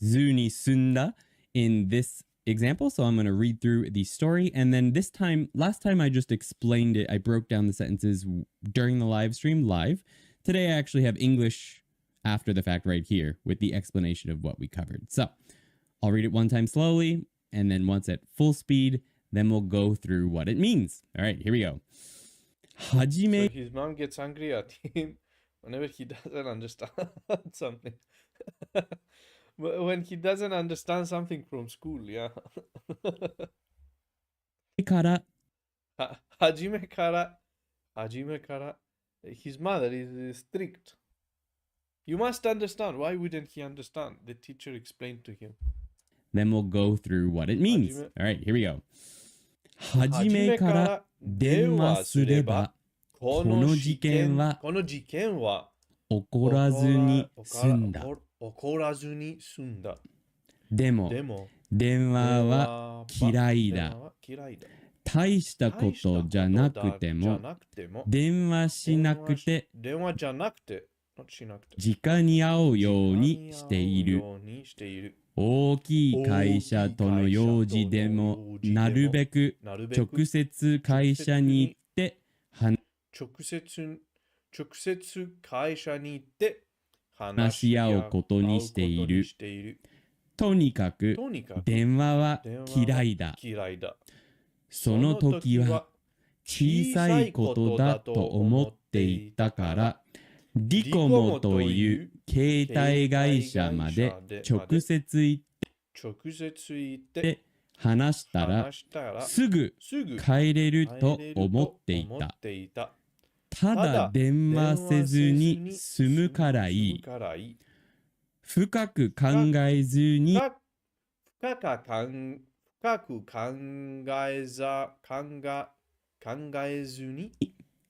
[SPEAKER 9] ずに済んだ in this example, so I'm going to read through the story, and then last time I just explained it, I broke down the sentences during the live stream live. Today I actually have English after the fact right here with the explanation of what we covered. So I'll read it one time slowly, and then once at full speed, then we'll go through what it means. All right, here we go.
[SPEAKER 1] So his mom gets angry at him whenever he doesn't understand something. When he doesn't understand something from school, yeah. 初めから his mother is strict. You must understand. Why wouldn't he understand? The teacher explained to him.
[SPEAKER 9] Then we'll go through what it means. All right, here we go. 初めから電話すれば、この事件は起こらずに済んだ。でも、電話は嫌いだ。大したことじゃなくても、電話しなくて、直に会うようにしている。大きい会社との用事でも、なるべく直接会社に行って話し合うことにしている。とにかく電話は嫌いだ。その時は小さいことだと思っていたから、リコモという携帯会社まで直接行って話したらすぐ帰れると思っていた。ただ電話せずに済むからいい。深く考えずに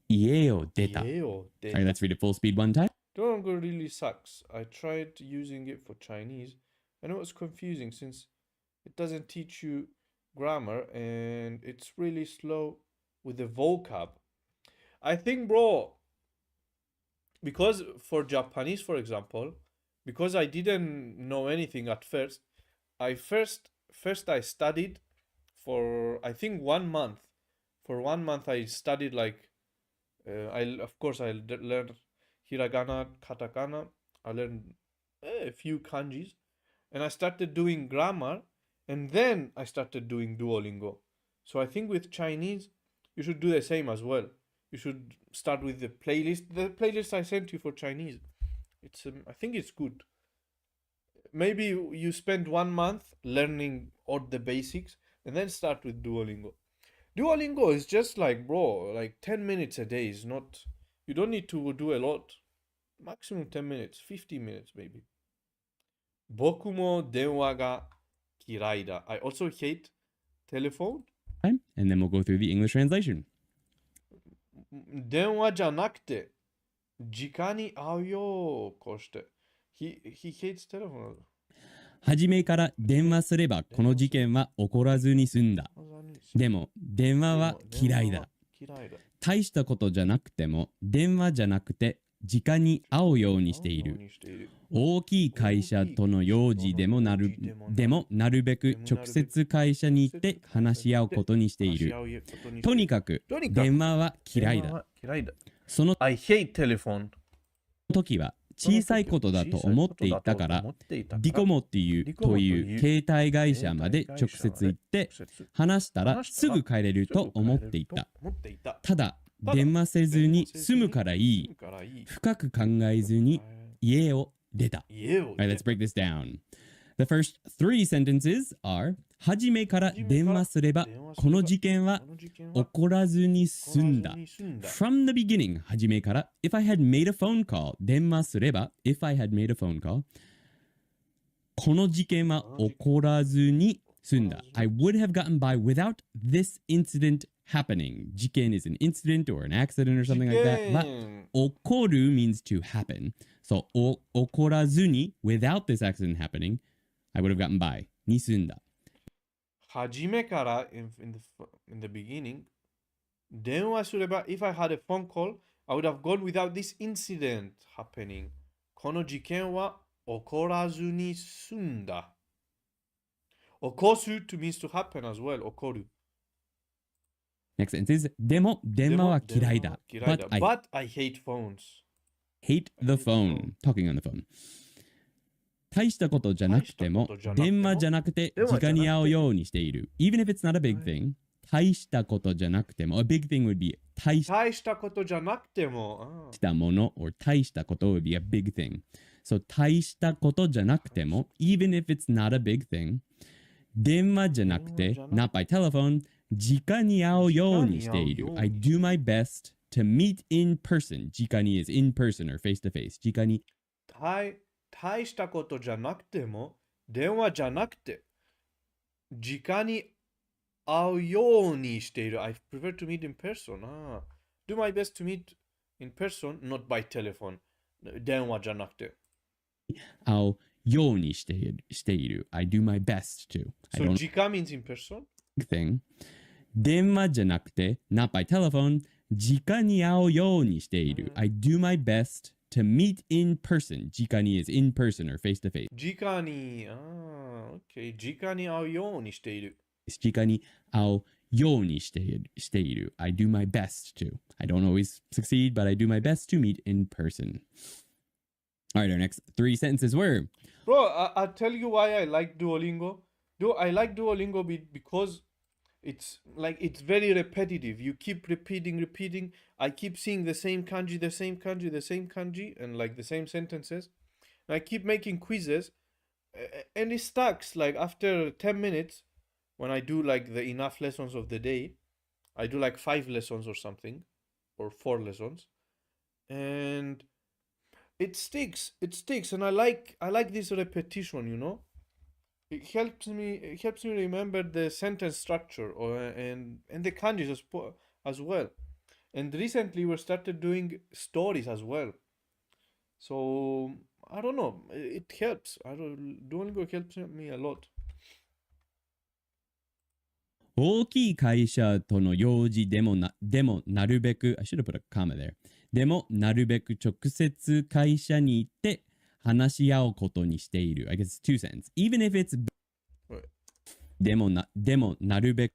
[SPEAKER 9] 家を出た。Alright, let's read it full speed one time.
[SPEAKER 1] Duolingo really sucks. I tried using it for Chinese and it was confusing since it doesn't teach you grammar and it's really slow with the vocab. I think, bro, because for Japanese, for example, because I didn't know anything at first, I first I studied for I think 1 month. For 1 month, I studied like I learned hiragana, katakana. I learned a few kanjis, and I started doing grammar, and then I started doing Duolingo. So I think with Chinese, you should do the same as well. You should start with the playlist. The playlist I sent you for Chinese. It's I think it's good. Maybe you spend 1 month learning all the basics, and then start with Duolingo. Duolingo is just like, bro, like 10 minutes a day is not. You don't need to do a lot. Maximum 10 minutes, 15 minutes maybe. 僕も電話が嫌いだ. I also hate telephone.
[SPEAKER 9] And then we'll go through the English translation.
[SPEAKER 1] 電話じゃなくて、直に会うよ、こうして。He hates telephone.
[SPEAKER 9] 初めから電話すればこの事件は起こらずに済んだ。でも電話は嫌いだ。大したことじゃなくても電話じゃなくて直に会うようにしている。大きい会社との用事でもなるべく直接会社に行って話し合うことにしている。とにかく電話は嫌いだ。その
[SPEAKER 1] I hate telephone.
[SPEAKER 9] 時は小さいことだと思っていたから、ディコモっていう携帯会社まで直接行って話したらすぐ帰れると思っていた。ただ、電話せずに済むからいい。深く考えずに家を出た。Alright, let's break this down. The first three sentences are 初めから電話すればこの事件は起こらずに済んだ。From the beginning 初めから If I had made a phone call 電話すれば If I had made a phone call この事件は起こらずに済んだ。I would have gotten by without this incident happening. 事件 is an incident or an accident or something like that. は起こる means to happen. So 起こらずに without this accident happening I would have gotten by. に済んだ。
[SPEAKER 1] 初めから in the beginning 電話すれば if I had a phone call I would have gone without this incident happening この事件は起こらずに済んだ起こす to means to happen as well 起こる
[SPEAKER 9] Next sentence is でも電話は嫌いだ
[SPEAKER 1] but I hate phones
[SPEAKER 9] hate the phone talking on the phone大したことじゃなくても電話じゃなくて直に会うようにしている Even if it's not a big thing 大したことじゃなくても A big thing would be 大
[SPEAKER 1] したことじゃなくても
[SPEAKER 9] したもの or 大したこと would be a big thing So 大したことじゃなくても Even if it's not a big thing 電話じゃなくて Not by telephone 直に会うようにしている I do my best to meet in person 直に is in person or face to face 直に
[SPEAKER 1] 大したことじゃなくても電話じゃなくて直に会うようにしている I prefer to meet in person Do my best to meet in person not by telephone 電話じゃなくて
[SPEAKER 9] 会うようにしている I do my best to
[SPEAKER 1] So 直 means in person?
[SPEAKER 9] Thing 電話じゃなくて not by telephone 直に会うようにしている I do my best to meet in person 直に is in person or face to face
[SPEAKER 1] 直にOK 直に会うようにしている
[SPEAKER 9] 直に会うようにしている I do my best to I don't always succeed but I do my best to meet in person Alright, our next three sentences were
[SPEAKER 1] Bro, I'll tell you why I like Duolingo I like Duolingo because it's very repetitive. You keep repeating. I keep seeing the same kanji, and like the same sentences. And I keep making quizzes, and it stacks. Like after 10 minutes, when I do like the enough lessons of the day, I do like 5 lessons or something, or 4 lessons, and it sticks. And I like this repetition, you know. It helps me remember the sentence structure and the kanjis as well. And recently we started doing stories as well. So I don't know, it helps. Duolingo helps me a lot.
[SPEAKER 9] 大きい会社との用事でもなるべく、I should have put a comma there. でもなるべく直接会社に行って話し合うことにしている。I guess it's two sentences. Even if it's でもなるべく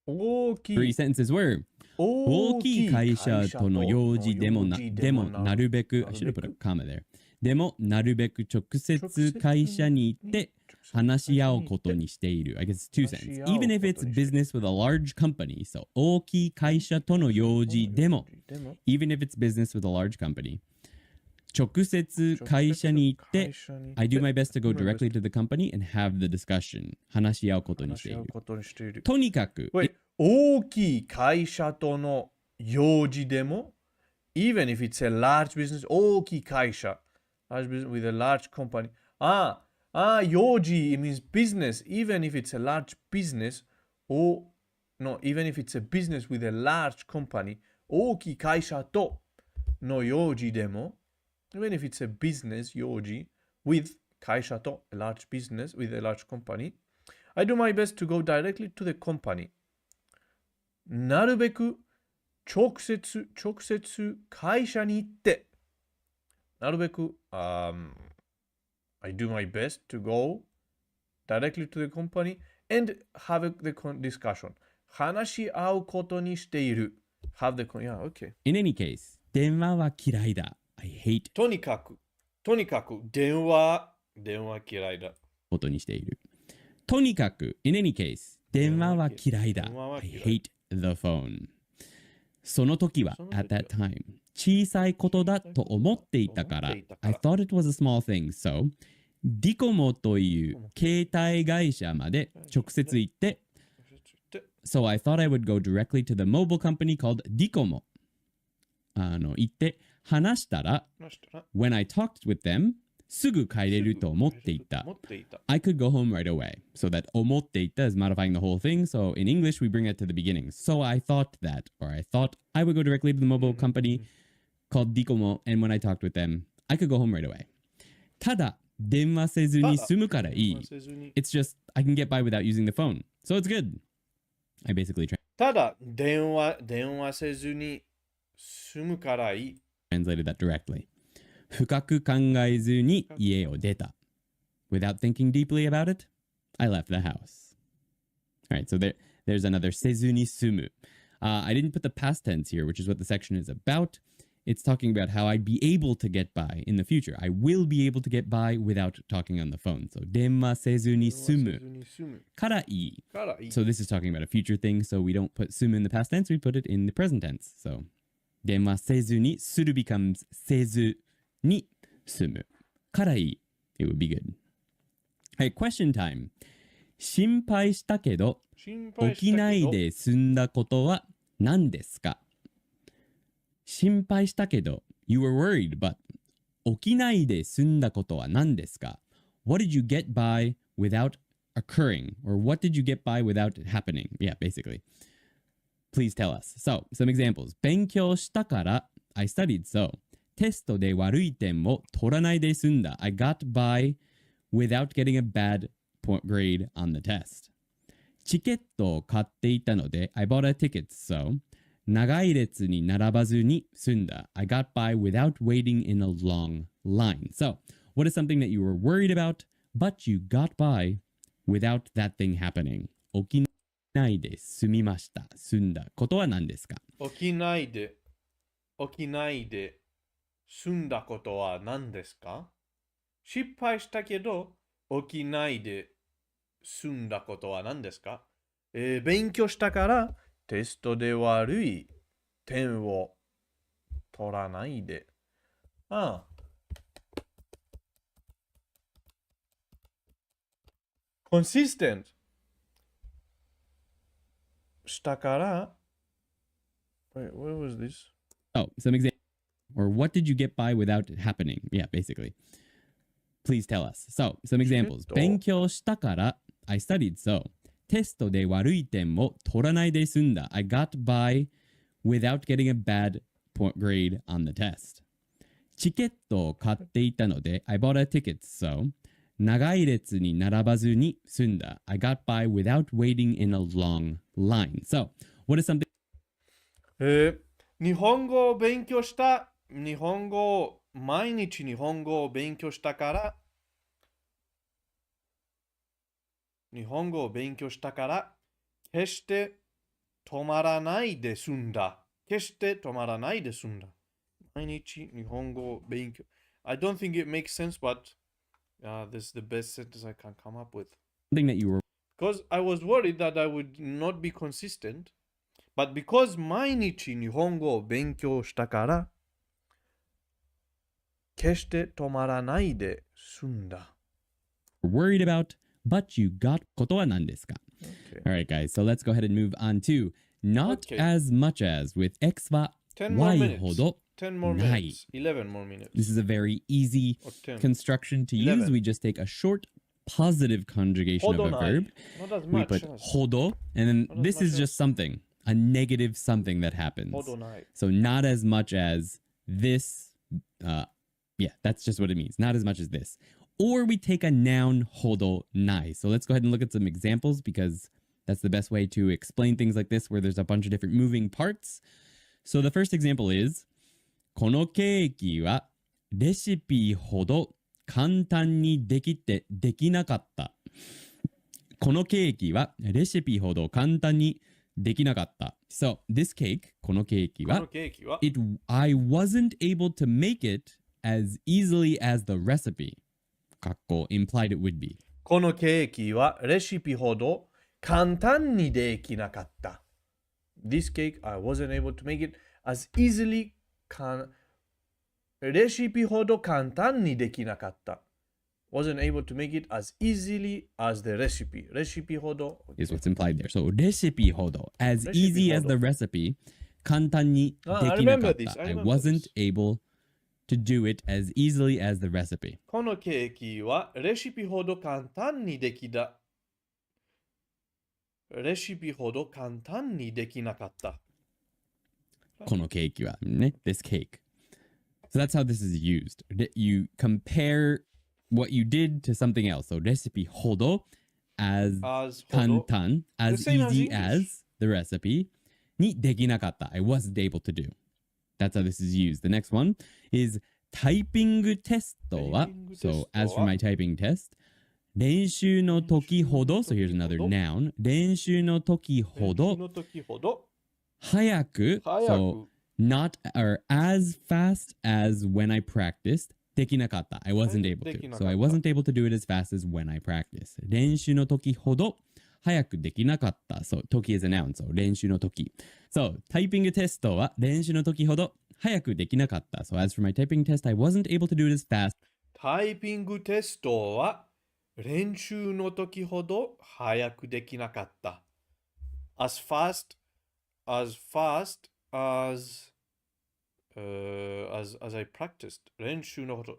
[SPEAKER 1] 大きい
[SPEAKER 9] three sentences were 大きい会社との用事でもなるべく I should have put a comma there. でもなるべく直接会社に行って話し合うことにしている。I guess it's two sentences. Even if it's business with a large company. So 大きい会社との用事でも even if it's business with a large company. 直接会社に行って I do my best to go directly to the company and have the discussion. 話し合うことにしている。とにかく
[SPEAKER 1] 大きい会社との用事でも even if it's a large business 大きい会社 large business with a large company 用事 it means business even if it's a large business or no even if it's a business with a large company 大きい会社との用事でも even if it's a business 用事 with 会社と a large business with a large company I do my best to go directly to the companyなるべく直接会社に行ってなるべくI do my best to go directly to the company and have the discussion 話し合うことにしている have the yeah okay
[SPEAKER 9] In any case 電話は嫌いだ I hate
[SPEAKER 1] とにかく電話嫌いだ
[SPEAKER 9] ことにしているとにかく In any case 電話は嫌いだ I hate the phone その時は at that time 小さいことだと思っていたから I thought it was a small thing so ディコモという携帯会社まで直接行って So I thought I would go directly to the mobile company called ディコモ行って話したら When I talked with them すぐ帰れると思っていた I could go home right away so that 思っていた is modifying the whole thing so in English we bring it to the beginning so I thought that or I thought I would go directly to the mobile company called Dikomo and when I talked with them I could go home right away ただ電話せずに済むからいい It's just I can get by without using the phone so it's good I basically
[SPEAKER 1] ただ電話せずに済むからいい
[SPEAKER 9] translated that directly 深く考えずに家を出た Without thinking deeply about it I left the house Alright, so there's another せずに済むI didn't put the past tense here, which is what the section is about. It's talking about how I'd be able to get by in the future. I will be able to get by without talking on the phone. So, 電話せずに済むからいい So, this is talking about a future thing. So, we don't put 済む in the past tense, we put it in the present tense. So, 電話せずにする becomes せずに済むからいい It would be good. Alright, question time. 心配したけど起きないで済んだことは何ですか心配したけど You were worried, but 起きないで済んだことは何ですか What did you get by without occurring? Or what did you get by without happening? Yeah, basically. Please tell us. So, some examples. 勉強したから I studied so. テストで悪い点を取らないで済んだ I got by without getting a bad grade on the test. チケットを買っていたので I bought a ticket, so 長い列に並ばずに済んだ I got by without waiting in a long line. So, what is something that you were worried about, but you got by without that thing happening? 起きないで済みました。済んだことは何ですか
[SPEAKER 1] 起きないで済んだことは何ですか失敗したけど起きないで済んだことは何ですか、勉強したからテストで悪い点を取らないで。consistent したから Wait, what was this?
[SPEAKER 9] Oh, some example. Or what did you get by without it happening? Yeah, basically. Please tell us. So, some examples. 勉強したから I studied so. テストで悪い点を取らないで済んだ I got by without getting a bad grade on the test. チケットを買っていたので I bought a ticket so. 長い列に並ばずに済んだ。I got by without waiting in a long line. So, what is something
[SPEAKER 1] 日本語を勉強した。毎日日本語を勉強したから、決して止まらないで済んだ。毎日日本語を勉強。I don't think it makes sense, but this is the best sentence I can come up with.
[SPEAKER 9] that you were
[SPEAKER 1] Because I was worried that I would not be consistent, but because 毎日日本語を勉強したから、決して止まらないで済んだ。
[SPEAKER 9] worried about, but you got ことは何ですか?
[SPEAKER 1] Okay.
[SPEAKER 9] All right, guys. So let's go ahead and move on to not
[SPEAKER 1] Okay.
[SPEAKER 9] as much as with X は
[SPEAKER 1] 10 more
[SPEAKER 9] Y
[SPEAKER 1] minutes.
[SPEAKER 9] ほど
[SPEAKER 1] 10 more
[SPEAKER 9] ない
[SPEAKER 1] minutes. 11 more minutes.
[SPEAKER 9] This is a very easy
[SPEAKER 1] Or 10.
[SPEAKER 9] construction to
[SPEAKER 1] 11.
[SPEAKER 9] use. We just take a short positive conjugation of a
[SPEAKER 1] ほどない。
[SPEAKER 9] verb.
[SPEAKER 1] Not as
[SPEAKER 9] We
[SPEAKER 1] much
[SPEAKER 9] put
[SPEAKER 1] as.
[SPEAKER 9] hodo, and then
[SPEAKER 1] Not as
[SPEAKER 9] this
[SPEAKER 1] much
[SPEAKER 9] is
[SPEAKER 1] as.
[SPEAKER 9] just something, a negative something that happens.
[SPEAKER 1] ほどない。
[SPEAKER 9] So not as much as this. Yeah, that's just what it means. Not as much as this. Or we take a noun hodo nai. So let's go ahead and look at some examples because that's the best way to explain things like this where there's a bunch of different moving parts. So the first example is このケーキはレシピほど簡単にできなかった。このケーキはレシピほど簡単にできなかった。So this cake, このケーキは I wasn't able to make it as easily as the recipe かっこ implied it would be.
[SPEAKER 1] このケーキはレシピほど簡単にできなかった。This cake, I wasn't able to make it as easily レシピほど簡単にできなかった。wasn't able to make it as easily as the recipe. レシピほど
[SPEAKER 9] is what's implied there. So レシピほど as easy as the recipe 簡単にできなかった。I wasn't able to do it as easily as the recipe.
[SPEAKER 1] このケーキはレシピほど簡単にできなかった。
[SPEAKER 9] このケーキはね、this cake. So that's how this is used. You compare what you did to something else. So レシピほど as 簡単 as easy as the recipe にできなかった。I wasn't able to do. That's how this is used. The next one is タイピングテストは So as for my typing test 練習の時ほど So here's another noun 練習の時ほど早く So not or as fast as when I practiced できなかった I wasn't able to. So I wasn't able to do it as fast as when I practiced. 練習の時ほど早くできなかった So 時 is a noun. So 練習の時 So タイピングテストは練習の時ほど早くできなかった So as for my typing test I wasn't able to do it as fast.
[SPEAKER 1] タイピングテストは練習の時ほど早くできなかった。as fast as I practiced. 練習のほど、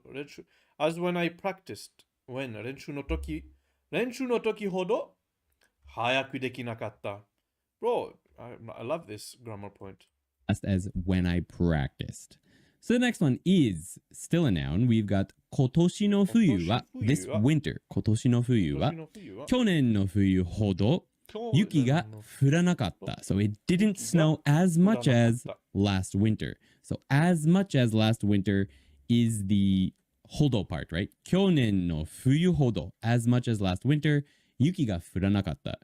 [SPEAKER 1] as when I practiced. 練習の時ほど早くできなかった。Bro, I love this grammar point.
[SPEAKER 9] As when I practiced. So the next one is still a noun. We've got 今年の冬は this winter. 今年の冬は去年の冬ほど雪が降らなかった。So it didn't snow as much as last winter. So as much as last winter is the ほど part, right? 去年の冬ほど as much as last winter 雪が降らなかった。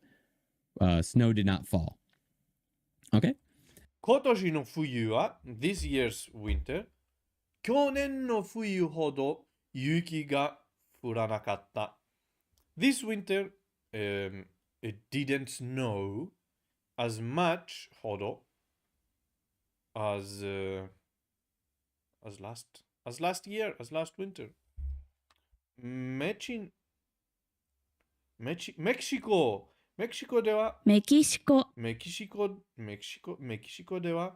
[SPEAKER 9] Snow did not fall. Okay?
[SPEAKER 1] 今年の冬は this year's winter 去年の冬ほど雪が降らなかった。This winter it didn't snow as much ほど as last year, as last winter. メキシコではメキシコでは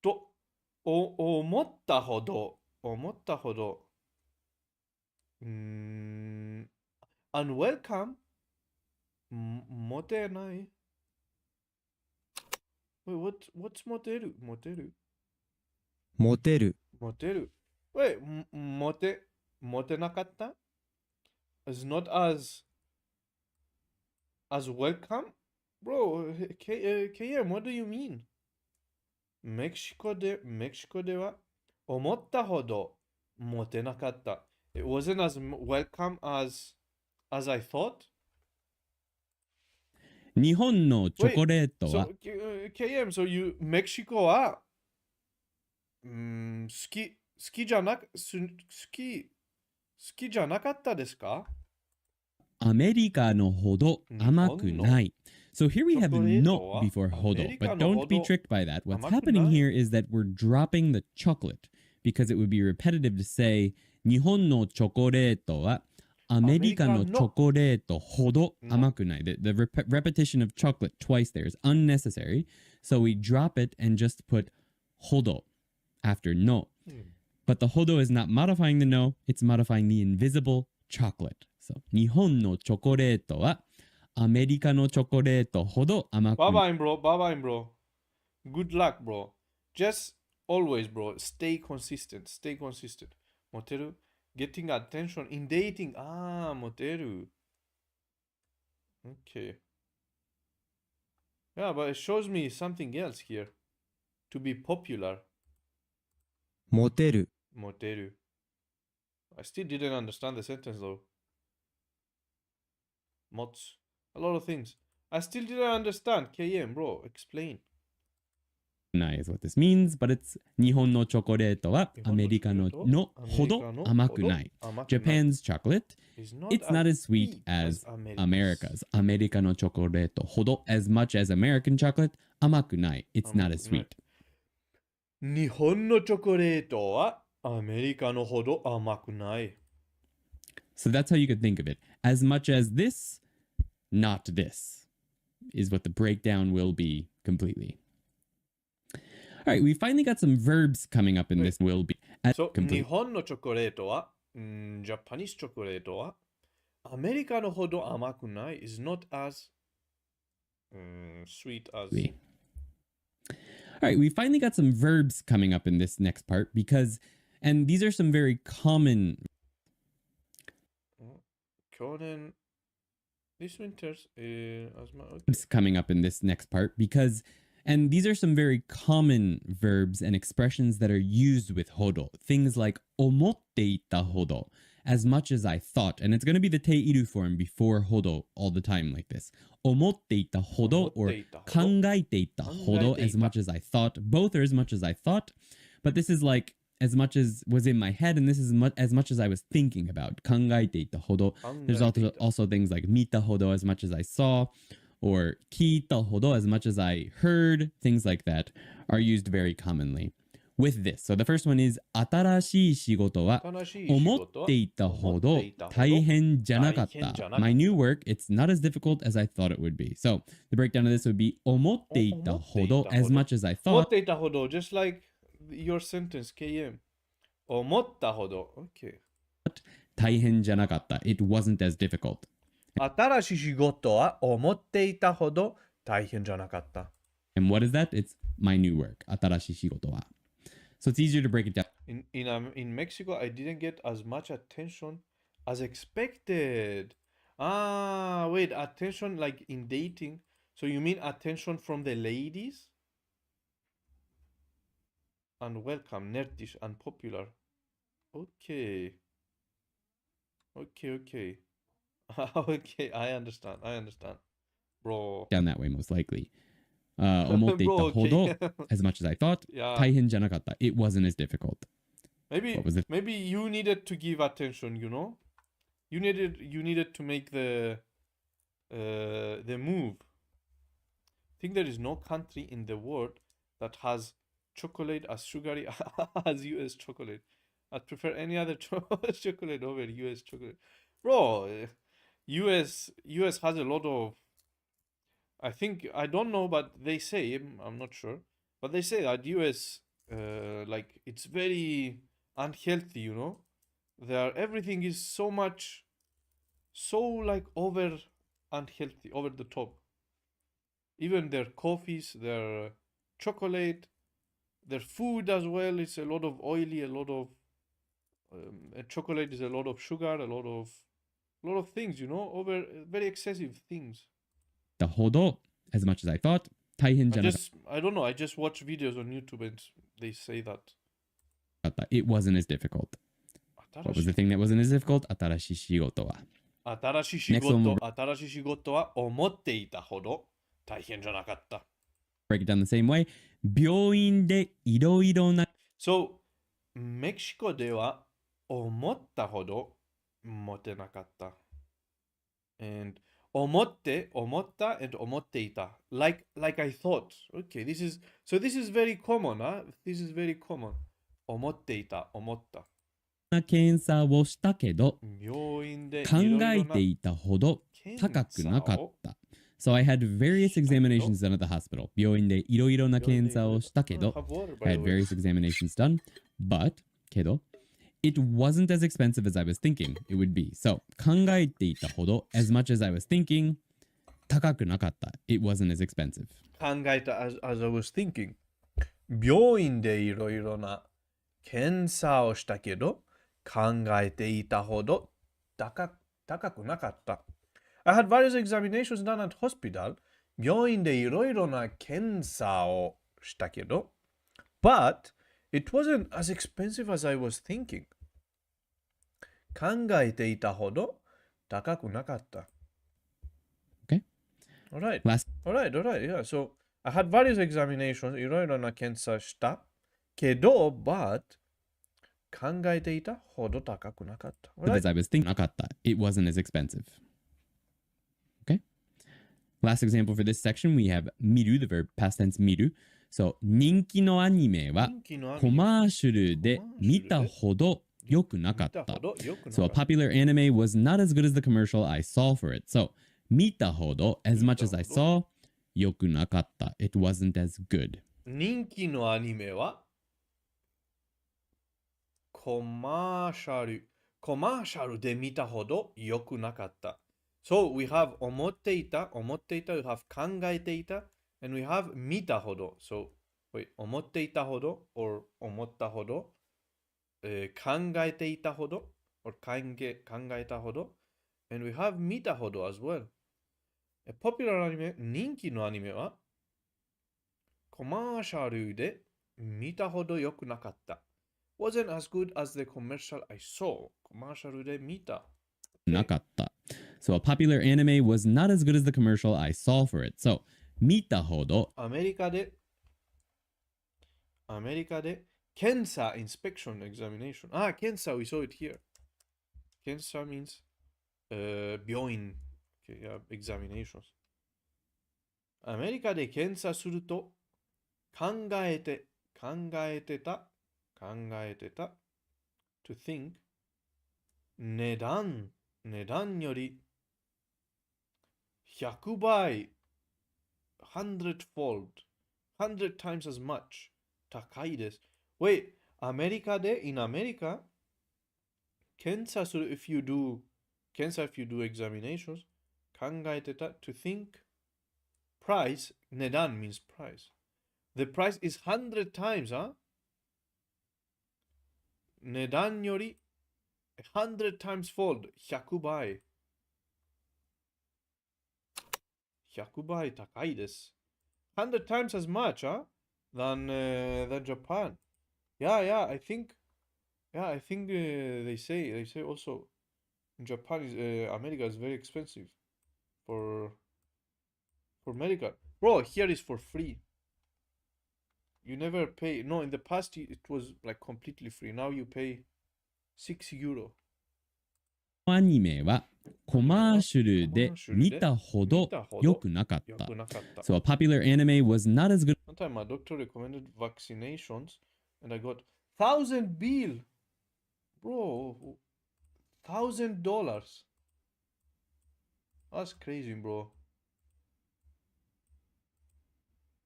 [SPEAKER 1] と思ったほどunwelcome モテない。Wait, what's モテる Wait, モテなかった is not as welcome? Bro, KM, what do you mean? メキシコでは思ったほどモテなかった。It wasn't as welcome as I thought?
[SPEAKER 9] 日本のチョコレート
[SPEAKER 1] So,
[SPEAKER 9] は
[SPEAKER 1] KM, soメキシコは、好きじゃなかったですか？
[SPEAKER 9] アメリカのほど甘くない。So here we have no before hodo, but don't be tricked by that. What's happening here is that we're dropping the chocolate because it would be repetitive to say 日本のチョコレートはアメリカのチョコレートほど甘くない。The repetition of chocolate twice there is unnecessary. So we drop it and just put hodo after no. But the hodo is not modifying the no, it's modifying the invisible chocolate. So 日本のチョコレートはアメリカのチョコレートほど甘くない。
[SPEAKER 1] Bye-bye, bro. Good luck, bro. Just always, bro, stay consistent. Moteru? Getting attention in dating. Ah, moteru. Okay. Yeah, but it shows me something else here. To be popular.
[SPEAKER 11] モテる
[SPEAKER 1] Moteru. I still didn't understand the sentence though. Mots. A lot of things. I still didn't understand. KM, bro, explain.
[SPEAKER 9] ない is what this means, but it's 日本のチョコレートはアメリカのほど甘くない。Japan's chocolate, it's not as sweet as America's. アメリカのチョコレートほど as much as American chocolate 甘くない。It's not as sweet.
[SPEAKER 1] 日本のチョコレートはアメリカのほど甘くない。
[SPEAKER 9] So that's how you could think of it. As much as this, not this, is what the breakdown will be completely. All right, we finally got some verbs coming up in this will be.
[SPEAKER 1] So, 日本のチョコレートは、Japanese チョコレートは、アメリカのほど甘くない is not as sweet as.
[SPEAKER 9] All right, we finally got some verbs coming up in this next part because, and these are some very common.
[SPEAKER 1] 去年 this winter's
[SPEAKER 9] coming up in this next part because, and these are some very common verbs and expressions that are used with hodo. Things like 思っていたほど, as much as I thought. And it's going to be the teiru form before hodo all the time like this. 思っていたほど or 考えていたほど as much as I thought. Both are as much as I thought. But this is like as much as was in my head, and this is as much as I was thinking about. 考えていたほど. There's also things like 見たほど as much as I saw, or 聞いたほど as much as I heard. Things like that are used very commonly with this. So the first one is 新しい仕事は思っていたほど大変じゃなかった. My new work, it's not as difficult as I thought it would be. So the breakdown of this would be 思っていたほど as much as I thought.
[SPEAKER 1] 思っていたほど just like your sentence, KM. 思ったほど Okay.
[SPEAKER 9] 大変じゃなかった. It wasn't as difficult.
[SPEAKER 1] 新しい仕事は思っていたほど大変じゃなかった.
[SPEAKER 9] And what is that? It's my new work. 新しい仕事は. So it's easier to break it down.
[SPEAKER 1] In Mexico, I didn't get as much attention as expected. Ah, wait, attention like in dating. So you mean attention from the ladies? And welcome, nerdish and popular. Okay. Okay, I understand. Bro.
[SPEAKER 9] Down that way, most likely. 思っていたほど as much as I thought. 大変じゃなかった. It wasn't as difficult.
[SPEAKER 1] Maybe you needed to give attention, you know? You needed to make the move. I think there is no country in the world that has chocolate as sugary as US chocolate. I'd prefer any other chocolate over US chocolate. Bro, US has a lot of, I don't know, but they say, I'm not sure, but they say that US, like, it's very unhealthy, you know? Everything is so like over unhealthy, over the top. Even their coffees, their chocolate, their food as well, it's a lot of oily, a lot of chocolate is a lot of sugar, a lot A lot of things, over very excessive things.
[SPEAKER 9] たほど as much as I thought 大変じゃなか
[SPEAKER 1] I don't know, I just watch videos on YouTube and they say that.
[SPEAKER 9] った。It wasn't as difficult. What was the thing that wasn't as difficult? 新しい仕事は。
[SPEAKER 1] 新しい仕
[SPEAKER 9] Next one
[SPEAKER 1] 事
[SPEAKER 9] will-
[SPEAKER 1] 新しい仕事は思っていたほど大変じゃなかった。
[SPEAKER 9] Break it down the same way. 病院でいろいろな
[SPEAKER 1] So, メキシコでは思ったほどモテなかった。And 思った and 思っていた。Like I thought. Okay, this is very common, huh? This is very common. 思っていた、思った。
[SPEAKER 9] 検査をしたけど
[SPEAKER 1] 病院で
[SPEAKER 9] 考えていたほど高くなかった。So I had various examinations done at the hospital. 病院でいろいろな検査をしたけど I had various examinations done, but けど it wasn't as expensive as I was thinking it would be. So 考えていたほど as much as I was thinking 高くなかった。It wasn't as expensive.
[SPEAKER 1] 考えた as I was thinking. 病院でいろいろな検査をしたけど考えていたほど高くなかった。I had various examinations done at hospital. 病院でいろいろな検査をしたけど but it wasn't as expensive as I was thinking. 考えていたほど高くなかった。
[SPEAKER 9] Okay.
[SPEAKER 1] Alright.
[SPEAKER 9] Last
[SPEAKER 1] Alright. Yeah. So I had various examinations. いろいろな検査したけど but 考えていたほど高くなかった。
[SPEAKER 9] as I was thinking なかった。It wasn't as expensive. Okay. Last example for this section, we have 見る the verb past tense 見る。So 人気のアニメはコマーシャルで見たほど良くなかった。So a popular anime was not as good as the commercial I saw for it. So 見たほど as much as I saw 良くなかった。It wasn't as good.
[SPEAKER 1] 人気のアニメはコマーシャルで見たほど良くなかった。So we have 思っていた、we have 考えていた、and we have 見たほど。So, wait, 思っていたほど or 思ったほど、考えていたほど or 考えたほど、and we have 見たほど as well. A popular anime 人気のアニメはコマーシャルで見たほど良くなかった。wasn't as good as the commercial I saw. コマーシャルで見た。
[SPEAKER 9] なかった。So a popular anime was not as good as the commercial I saw for it. So 見たほど
[SPEAKER 1] アメリカで検査 inspection examination.検査 we saw it here. 検査 means 病院 okay, yeah, examinations. アメリカで検査すると考えてた to think 値段より100倍 100-fold 100 times as much 高いです。Wait, アメリカで in America 検査する if you do examinations 考えてた to think price 値段 means price. The price is 100 times, huh? 値段より100 times fold 100倍高いです。100 times as much, huh? than Japan. Yeah, I think they say also Japan is America is very expensive for medical. Bro, here is for free. You never pay. No, in the past it was like completely free. Now you pay 6 euro.
[SPEAKER 9] アニメはコマーシャルで見たほど良くなかった。So a popular anime was not as good.
[SPEAKER 1] One time my doctor recommended vaccinations and I got 1,000 bill. Bro, $1,000. That's crazy, bro.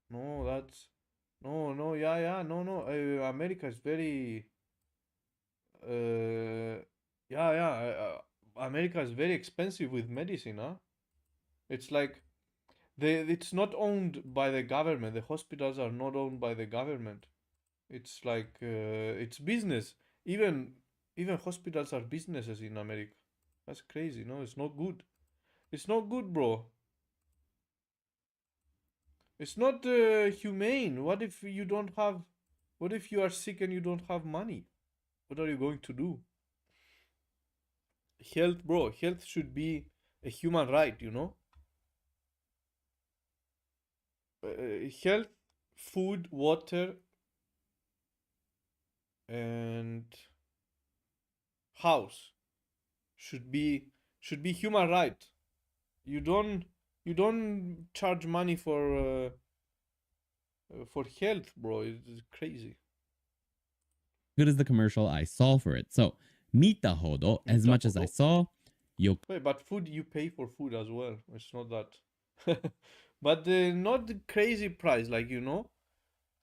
[SPEAKER 1] No, that's no, no. America is very America is very expensive with medicine, huh? It's like it's not owned by the government. The hospitals are not owned by the government. It's like it's business. Even hospitals are businesses in America. That's crazy. No, it's not good. It's not good, bro. It's not humane. What if you don't have... What if you are sick and you don't have money? What are you going to do? Health, bro. Health should be a human right, you know? Health, food, water, and house should be human right. You don't charge money for health, bro. It's crazy.
[SPEAKER 9] Good as the commercial I saw for it. So, 見たほど, as much as I saw,
[SPEAKER 1] Wait, but food, you pay for food as well. It's not that. But not the crazy price, like, you know.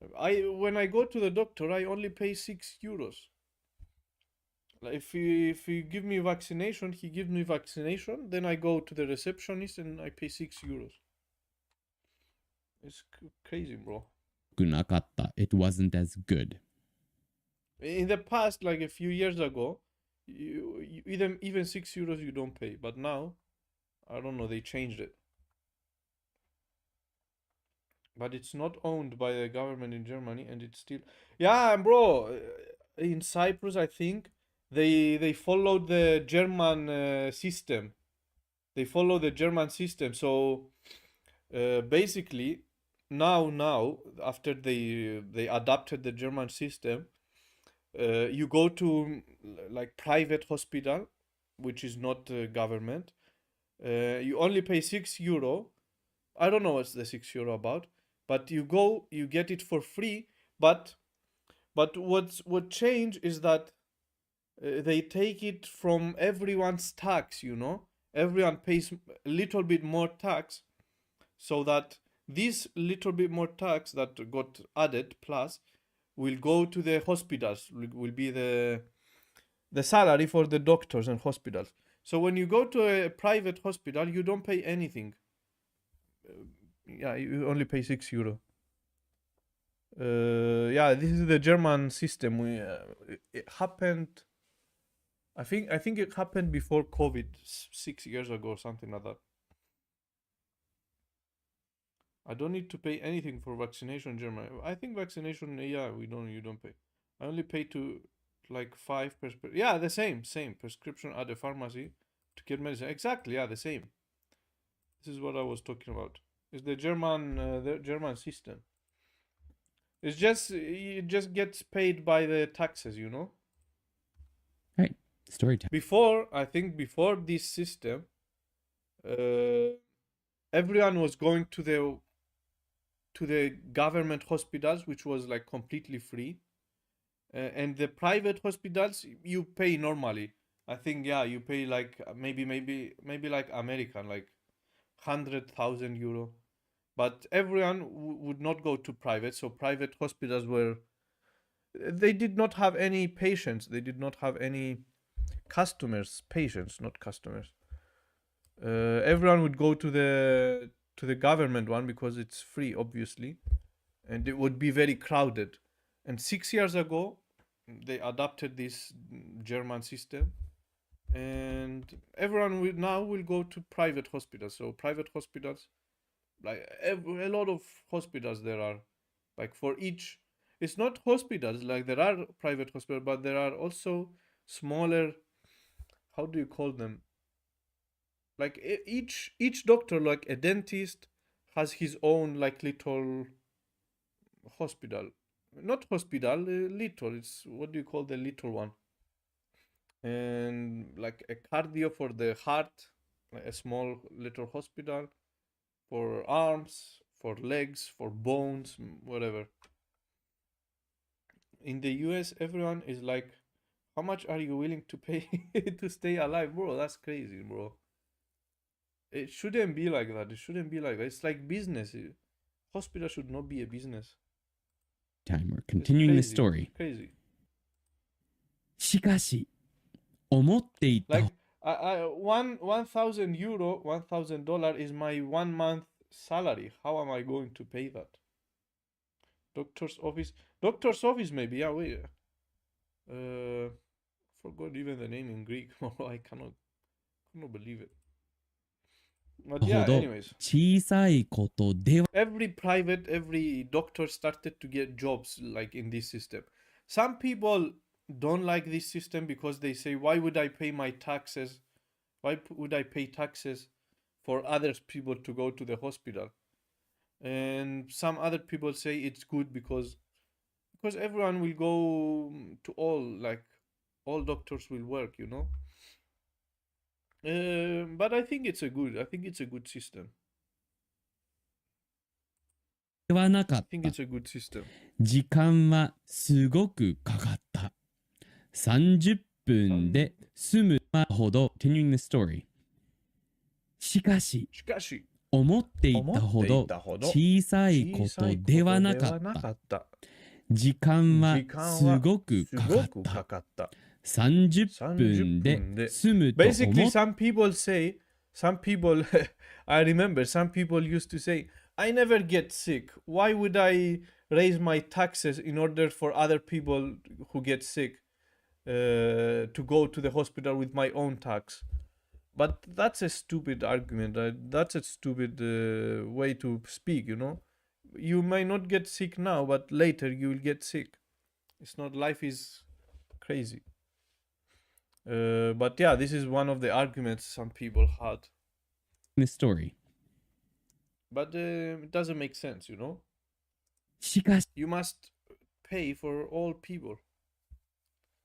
[SPEAKER 1] When I go to the doctor, I only pay 6 euros. Like if he give me vaccination, he gives me vaccination. Then I go to the receptionist and I pay 6 euros. It's crazy, bro.
[SPEAKER 9] なかった. It wasn't as good.
[SPEAKER 1] In the past, like a few years ago, you even 6 euros you don't pay. But now, I don't know, they changed it. But it's not owned by the government in Germany, and it's still... Yeah, bro, in Cyprus, I think, they followed the German system. They follow the German system. So, basically, now, after they adapted the German system, you go to, like, private hospital, which is not government. You only pay 6 euro. I don't know what's the 6 euro about. But you go, you get it for free. But what changed is that they take it from everyone's tax, you know? Everyone pays a little bit more tax, so that this little bit more tax that got added plus will go to the hospitals, will be the salary for the doctors and hospitals. So when you go to a private hospital, you don't pay anything. Yeah, you only pay 6 euro. Yeah, this is the German system. It happened. I think it happened before COVID, 6 years ago, or something like that. I don't need to pay anything for vaccination in Germany. I think vaccination, yeah, you don't pay. I only pay to like 5 yeah, the same prescription at the pharmacy to get medicine. Exactly, yeah, the same. This is what I was talking about. It's the German system. It just gets paid by the taxes, you know.
[SPEAKER 9] Right, story time.
[SPEAKER 1] I think before this system, everyone was going to the government hospitals, which was like completely free, and the private hospitals you pay normally. I think, yeah, you pay like maybe like American, like 100,000 euro. But everyone would not go to private, so private hospitals they did not have any patients. They did not have any customers, patients, not customers. Everyone would go to the government one because it's free, obviously, and it would be very crowded. And 6 years ago, they adopted this German system, and everyone will go to private hospitals. So private hospitals, like a lot of hospitals there are, like for each... It's not hospitals, like there are private hospitals, but there are also smaller... How do you call them? Like each doctor, like a dentist, has his own like little hospital. Not hospital, little. It's, what do you call the little one? And like a cardio for the heart, like a small little hospital for arms, for legs, for bones, whatever. In the US, everyone is like, how much are you willing to pay to stay alive? Bro, that's crazy, bro. It shouldn't be like that. It shouldn't be like that. It's like business. Hospital should not be a business.
[SPEAKER 9] Time, we're continuing the story.
[SPEAKER 1] Crazy.
[SPEAKER 9] しかし、思っていた。
[SPEAKER 1] Like, 1,000 euro, $1,000 is my 1 month salary. How am I going to pay that? Doctor's office maybe. Yeah, wait. Forgot even the name in Greek. I cannot cannot believe it. But
[SPEAKER 9] ほ
[SPEAKER 1] yeah,
[SPEAKER 9] ど
[SPEAKER 1] anyways.
[SPEAKER 9] 小さいことでは
[SPEAKER 1] Every doctor started to get jobs like in this system. Some people don't like this system because they say, why would I pay my taxes? Why would I pay taxes for other people to go to the hospital? And some other people say it's good because everyone will go to all doctors will work, you know. But I think it's a good system.
[SPEAKER 9] ではなか
[SPEAKER 1] I
[SPEAKER 9] っ
[SPEAKER 1] think
[SPEAKER 9] た。
[SPEAKER 1] it's a good system.
[SPEAKER 9] 時間はすごくかかった。30分で済むほど continuing the story。しかし、
[SPEAKER 1] しかし、
[SPEAKER 9] 思っていたほど小さいことではなかった。時間はすごくかかった。30分で済むと思っ
[SPEAKER 1] Basically, some people I remember some people used to say, I never get sick. Why would I raise my taxes in order for other people who get sick to go to the hospital with my own tax? But that's a stupid argument. That's a stupid way to speak, you know? You may not get sick now, but later you will get sick. It's not, life is crazy. But yeah, this is one of the arguments some people had.
[SPEAKER 9] the story.
[SPEAKER 1] But it doesn't make sense, you know?
[SPEAKER 9] しかし、
[SPEAKER 1] You must pay for all people.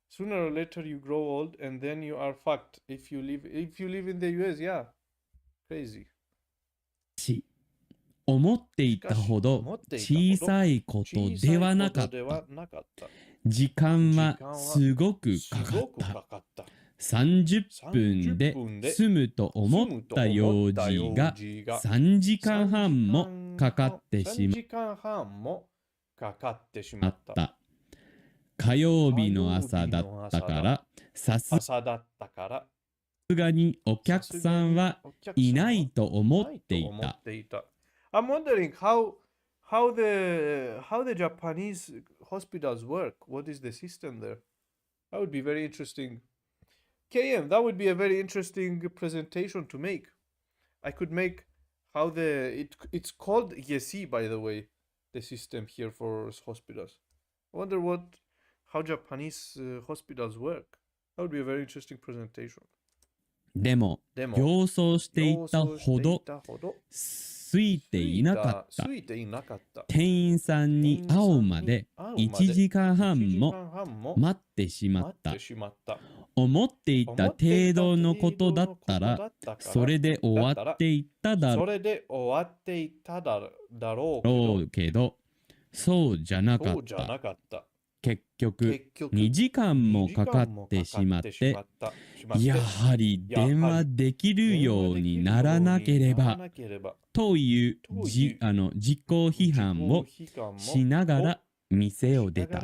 [SPEAKER 1] Sooner or later you grow old and then you are fucked. If you live in the US, yeah. Crazy.
[SPEAKER 9] 思っていたほど小さいことではなかった。時間はすごくかかった。30分で済むと思った用事が3時間半もかかってしまった。火曜日の朝だったからさすがにお客さんはいないと思っていた。
[SPEAKER 1] I'm wondering how the Japanese hospitals work. What is the system there? That would be very interesting. KM, that would be a very interesting presentation to make. I could make how it's called Yesi, by the way, the system here for hospitals. I wonder how Japanese hospitals work. That would be a very interesting presentation.
[SPEAKER 9] でも、形相していたほど空いていなかった。店員さんに会うまで1時間半も待ってしまった。思っていた程度のことだったら、それで終わっていっただろうけど、そうじゃなかった。結局2時間もかかってしまって、やはり電話できるようにならなければという自己批判をしながら店を出た。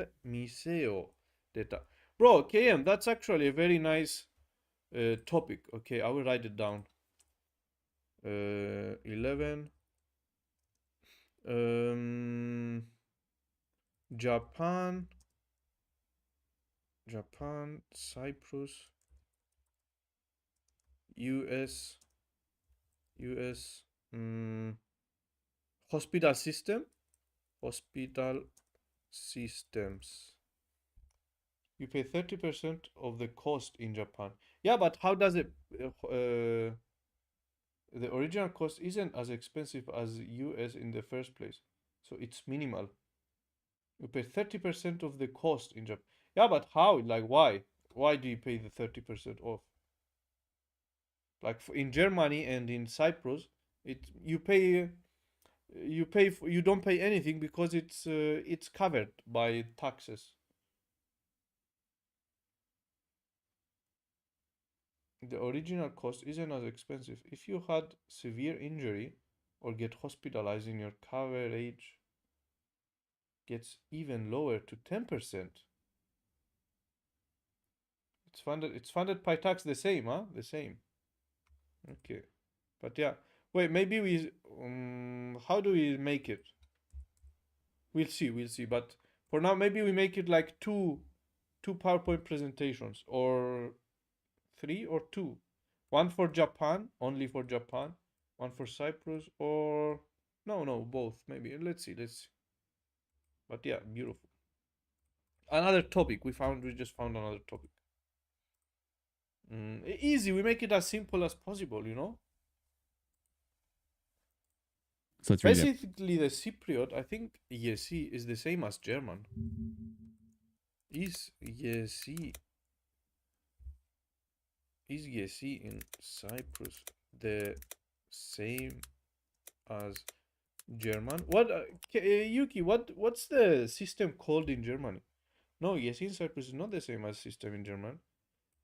[SPEAKER 1] Bro, KM, that's actually a very nice topic. Okay, I will write it down. 11. Japan, Cyprus, US, hospital systems. You pay 30% of the cost in Japan. Yeah, but how does it? The original cost isn't as expensive as US in the first place, so it's minimal. You pay 30% of the cost in Japan. Yeah, but how? Like, why? Why do you pay the 30% off? Like in Germany and in Cyprus, you don't pay anything because it's covered by taxes. The original cost isn't as expensive. If you had severe injury or get hospitalized, in your coverage gets even lower to 10%. It's funded by tax the same, huh? The same. Okay. But yeah. Wait, maybe we how do we make it? We'll see. But for now, maybe we make it like two PowerPoint presentations, or 3 or 2. One for Japan, only for Japan. One for Cyprus, or no, both. Maybe. Let's see. But yeah, beautiful. Another topic. We just found another topic. Easy. We make it as simple as possible, you know?
[SPEAKER 9] So it's really
[SPEAKER 1] Basically, the Cypriot, I think Yesi is the same as German. Is Yesi in Cyprus the same as German? What, Yuki? What's the system called in Germany? No, Yesi in Cyprus is not the same as system in German.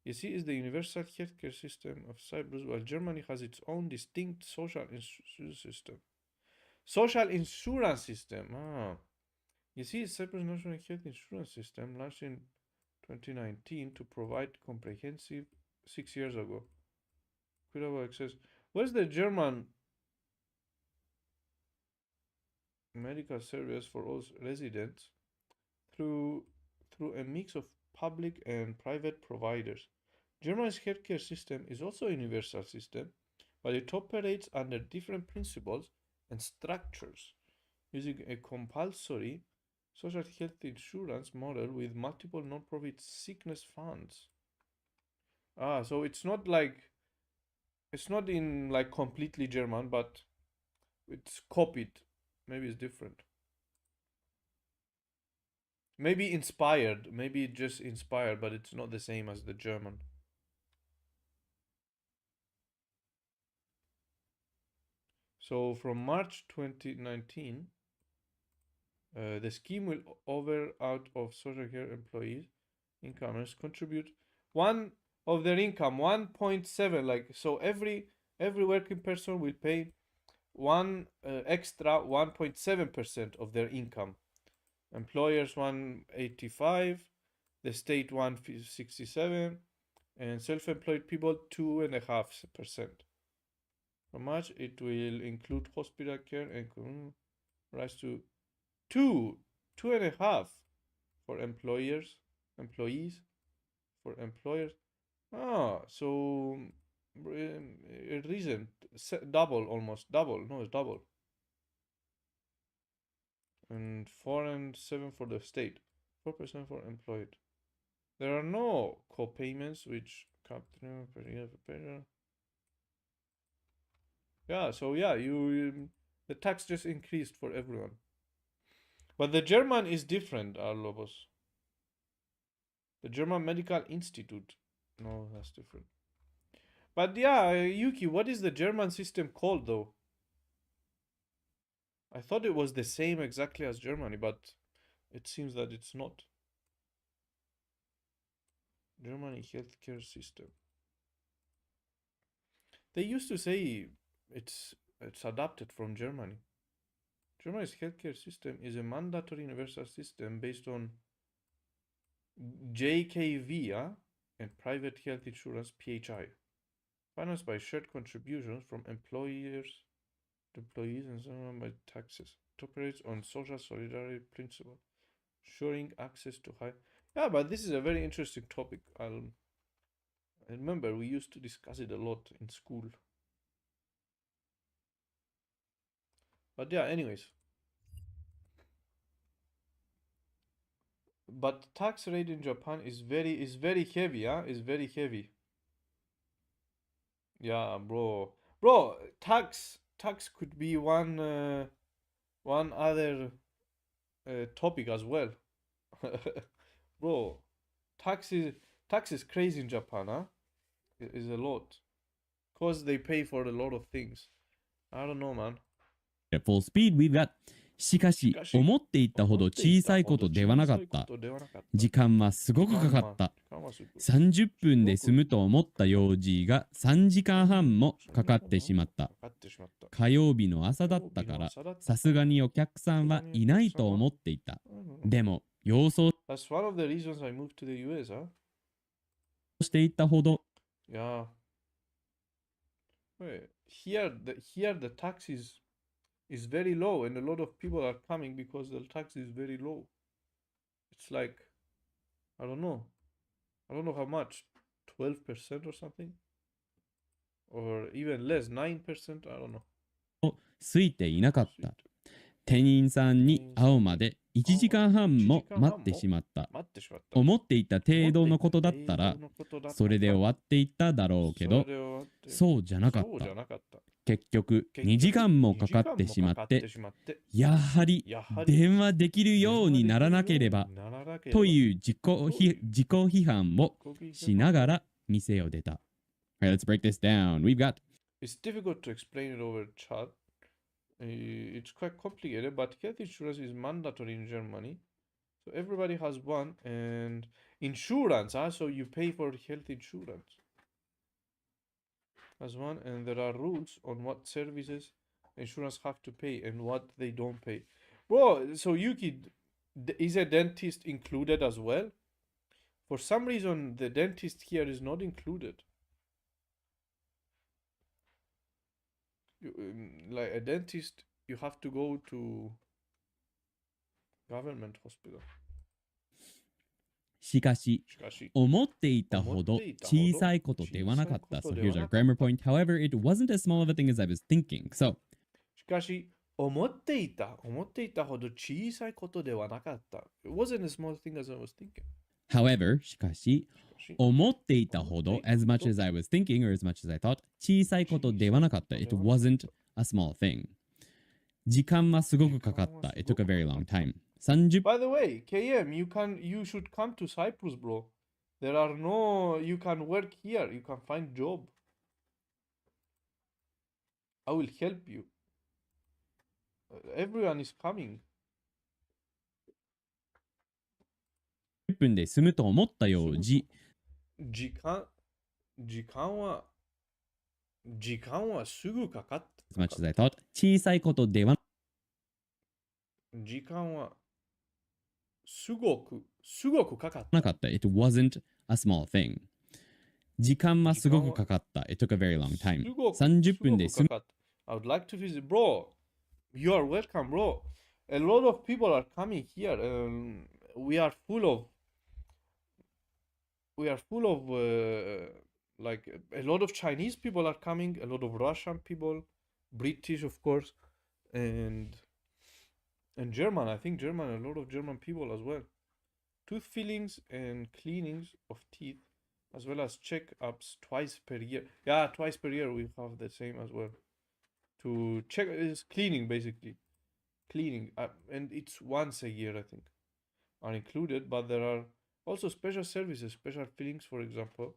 [SPEAKER 1] Yesi is the universal healthcare system of Cyprus, while Germany has its own distinct social insurance system. Social insurance system. Yesi is Cyprus' national health insurance system, launched in 2019 to provide comprehensive 6 years ago. Equitable access. Where's the German medical service for all residents through a mix of public and private providers? Germany's healthcare system is also a universal system, but it operates under different principles and structures, using a compulsory social health insurance model with multiple non-profit sickness funds. So it's not in like completely German, but it's copied. Maybe it's different. Maybe inspired. Maybe just inspired, but it's not the same as the German. So from March 2019, the scheme will out of social care employees, incomers contribute one of their income, 1.7, like, so every working person will pay extra 1.7% of their income. Employers 185, the state 167, and self-employed people 2.5%. From March, it will include hospital care and rise to 2.5 for employees. For employers. So it isn't double, almost double. No, it's double. And 4 and 7 for the state, 4% for employed. There are no co-payments which capture per year for better. Yeah, so yeah, the tax just increased for everyone. But the German is different, Lobos. The German Medical Institute. No, that's different. But yeah, Yuki, what is the German system called though? I thought it was the same exactly as Germany, but it seems that it's not. Germany healthcare system. They used to say it's adapted from Germany. Germany's healthcare system is a mandatory universal system based on JKV and private health insurance PHI, financed by shared contributions from employees and some by taxes. It operates on social solidarity principle, ensuring access to high. Yeah, but this is a very interesting topic. I remember we used to discuss it a lot in school. But yeah, anyways. But tax rate in Japan is very heavy, Is very heavy. Yeah, bro. Tax could be one other topic as well. Bro, tax is crazy in Japan, It is a lot. Cause they pay for a lot of things. I don't know, man.
[SPEAKER 9] At full speed, we've got しかし、思っていたほど小さいことではなかった。時間はすごくかかった。30分で済むと思った用事が3時間半もかかってしまった。火曜日の朝だったから、さすがにお客さんはいないと思っていた。でも、様相していたほど。
[SPEAKER 1] Yeah. Here the tax is very low, and a lot of people are coming because the tax is very low. It's like, I don't know how much, 12% or something. or even less, 9%, I don't know.
[SPEAKER 9] を過ぎていなかった。店員さんに会うまで1時間半も待ってしまった。思っていた程度のことだったら、それで終わっていっただろうけど、そうじゃなかった。結局、2時間もかかってしまって、やはり電話できるようにならなければ、という自己批判をしながら店を出た。Alright, let's break this down. We've got.
[SPEAKER 1] It's difficult to explain it over chat. It's quite complicated, but health insurance is mandatory in Germany. So everybody has one. And insurance, so you pay for health insurance. As one. And there are rules on what services insurance have to pay and what they don't pay. Bro, so Yuki, is a dentist included as well? For some reason, the dentist here is not included. Like a dentist, you have to go to government hospital.
[SPEAKER 9] しかし、思っていたほど小さいことではなかった。So here's our grammar point. However, it wasn't as small of a thing as I was thinking. So,
[SPEAKER 1] しかし、思っていたほど小さいことではなかった。It wasn't a small thing as I was thinking.
[SPEAKER 9] However, しかし、思っていたほど as much as I was thinking or as much as I thought 小さいことではなかった。It wasn't a small thing. 時間はすごくかかった。It took a very long time. 30
[SPEAKER 1] By the way, KM, you should come to Cyprus, bro. You can work here. You can find job. I will help you. Everyone is coming.
[SPEAKER 9] 10分で済むと思ったよう時
[SPEAKER 1] 間はすぐかかった。
[SPEAKER 9] as much as I thought 小さいことでは
[SPEAKER 1] 時間はすごくかかった。
[SPEAKER 9] なかった。It wasn't a small thing. 時間はすごくかかった。It took a very long time. 30分で済む。
[SPEAKER 1] I would like to visit, bro. You are welcome, bro. A lot of people are coming here. We are full of like a lot of Chinese people are coming, a lot of Russian people, British of course, and German. I think German, a lot of German people as well. Tooth fillings and cleanings of teeth, as well as checkups twice per year. Yeah, twice per year we have the same as well. To check is cleaning basically, and it's once a year I think are included, but there are also special services, special fillings, for example,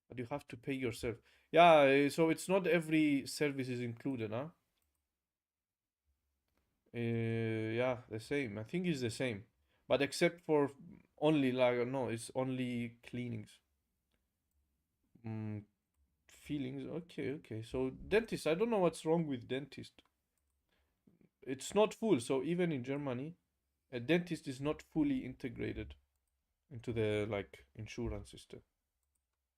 [SPEAKER 1] that you have to pay yourself. Yeah, so it's not every service is included, huh? Yeah, the same. I think it's the same, but except for only it's only cleanings. Fillings. Okay. So dentist. I don't know what's wrong with dentist. It's not full. So even in Germany, a dentist is not fully integrated into the insurance system.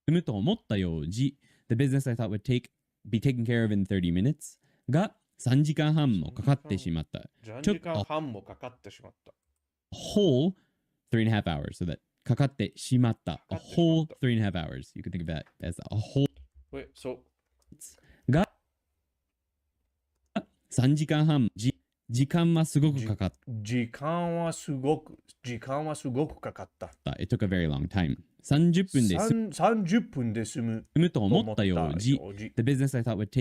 [SPEAKER 9] 済むと思ったよう時 The business I thought would be taken care of in 30 minutes が3時間半もかかってしまった。
[SPEAKER 1] 3時間半もかかってしまった。
[SPEAKER 9] whole 3.5 hours. So that かかってしまった。A whole 3.5 hours. You can think of that as a whole.
[SPEAKER 1] Wait, so
[SPEAKER 9] が3時間半時間はすごくかかった。
[SPEAKER 1] 時間はすごくかかった。
[SPEAKER 9] It took a very long time. 30分で済むと思ったよう時 The business I thought would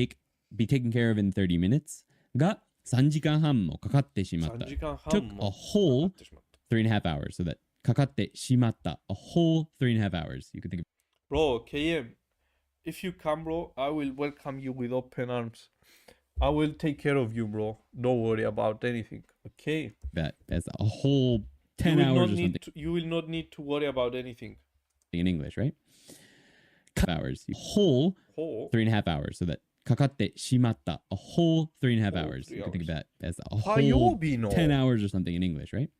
[SPEAKER 9] be taken care of in 30 minutes が3時間半もかかってしまった。took a whole 3.5 hours. So that かかってしまった。A whole 3.5 hours. You can think of
[SPEAKER 1] Bro, KM, if you come, bro, I will welcome you with open arms. I will take care of you, bro. Don't worry about anything. Okay.
[SPEAKER 9] That as a whole 10 hours or something.
[SPEAKER 1] You will not need to worry about anything.
[SPEAKER 9] In English, right? Hours. Whole 3.5 hours. So that かかってしまった。A whole 3.5 hours. You can think of that as a whole 10 hours or something in English, right?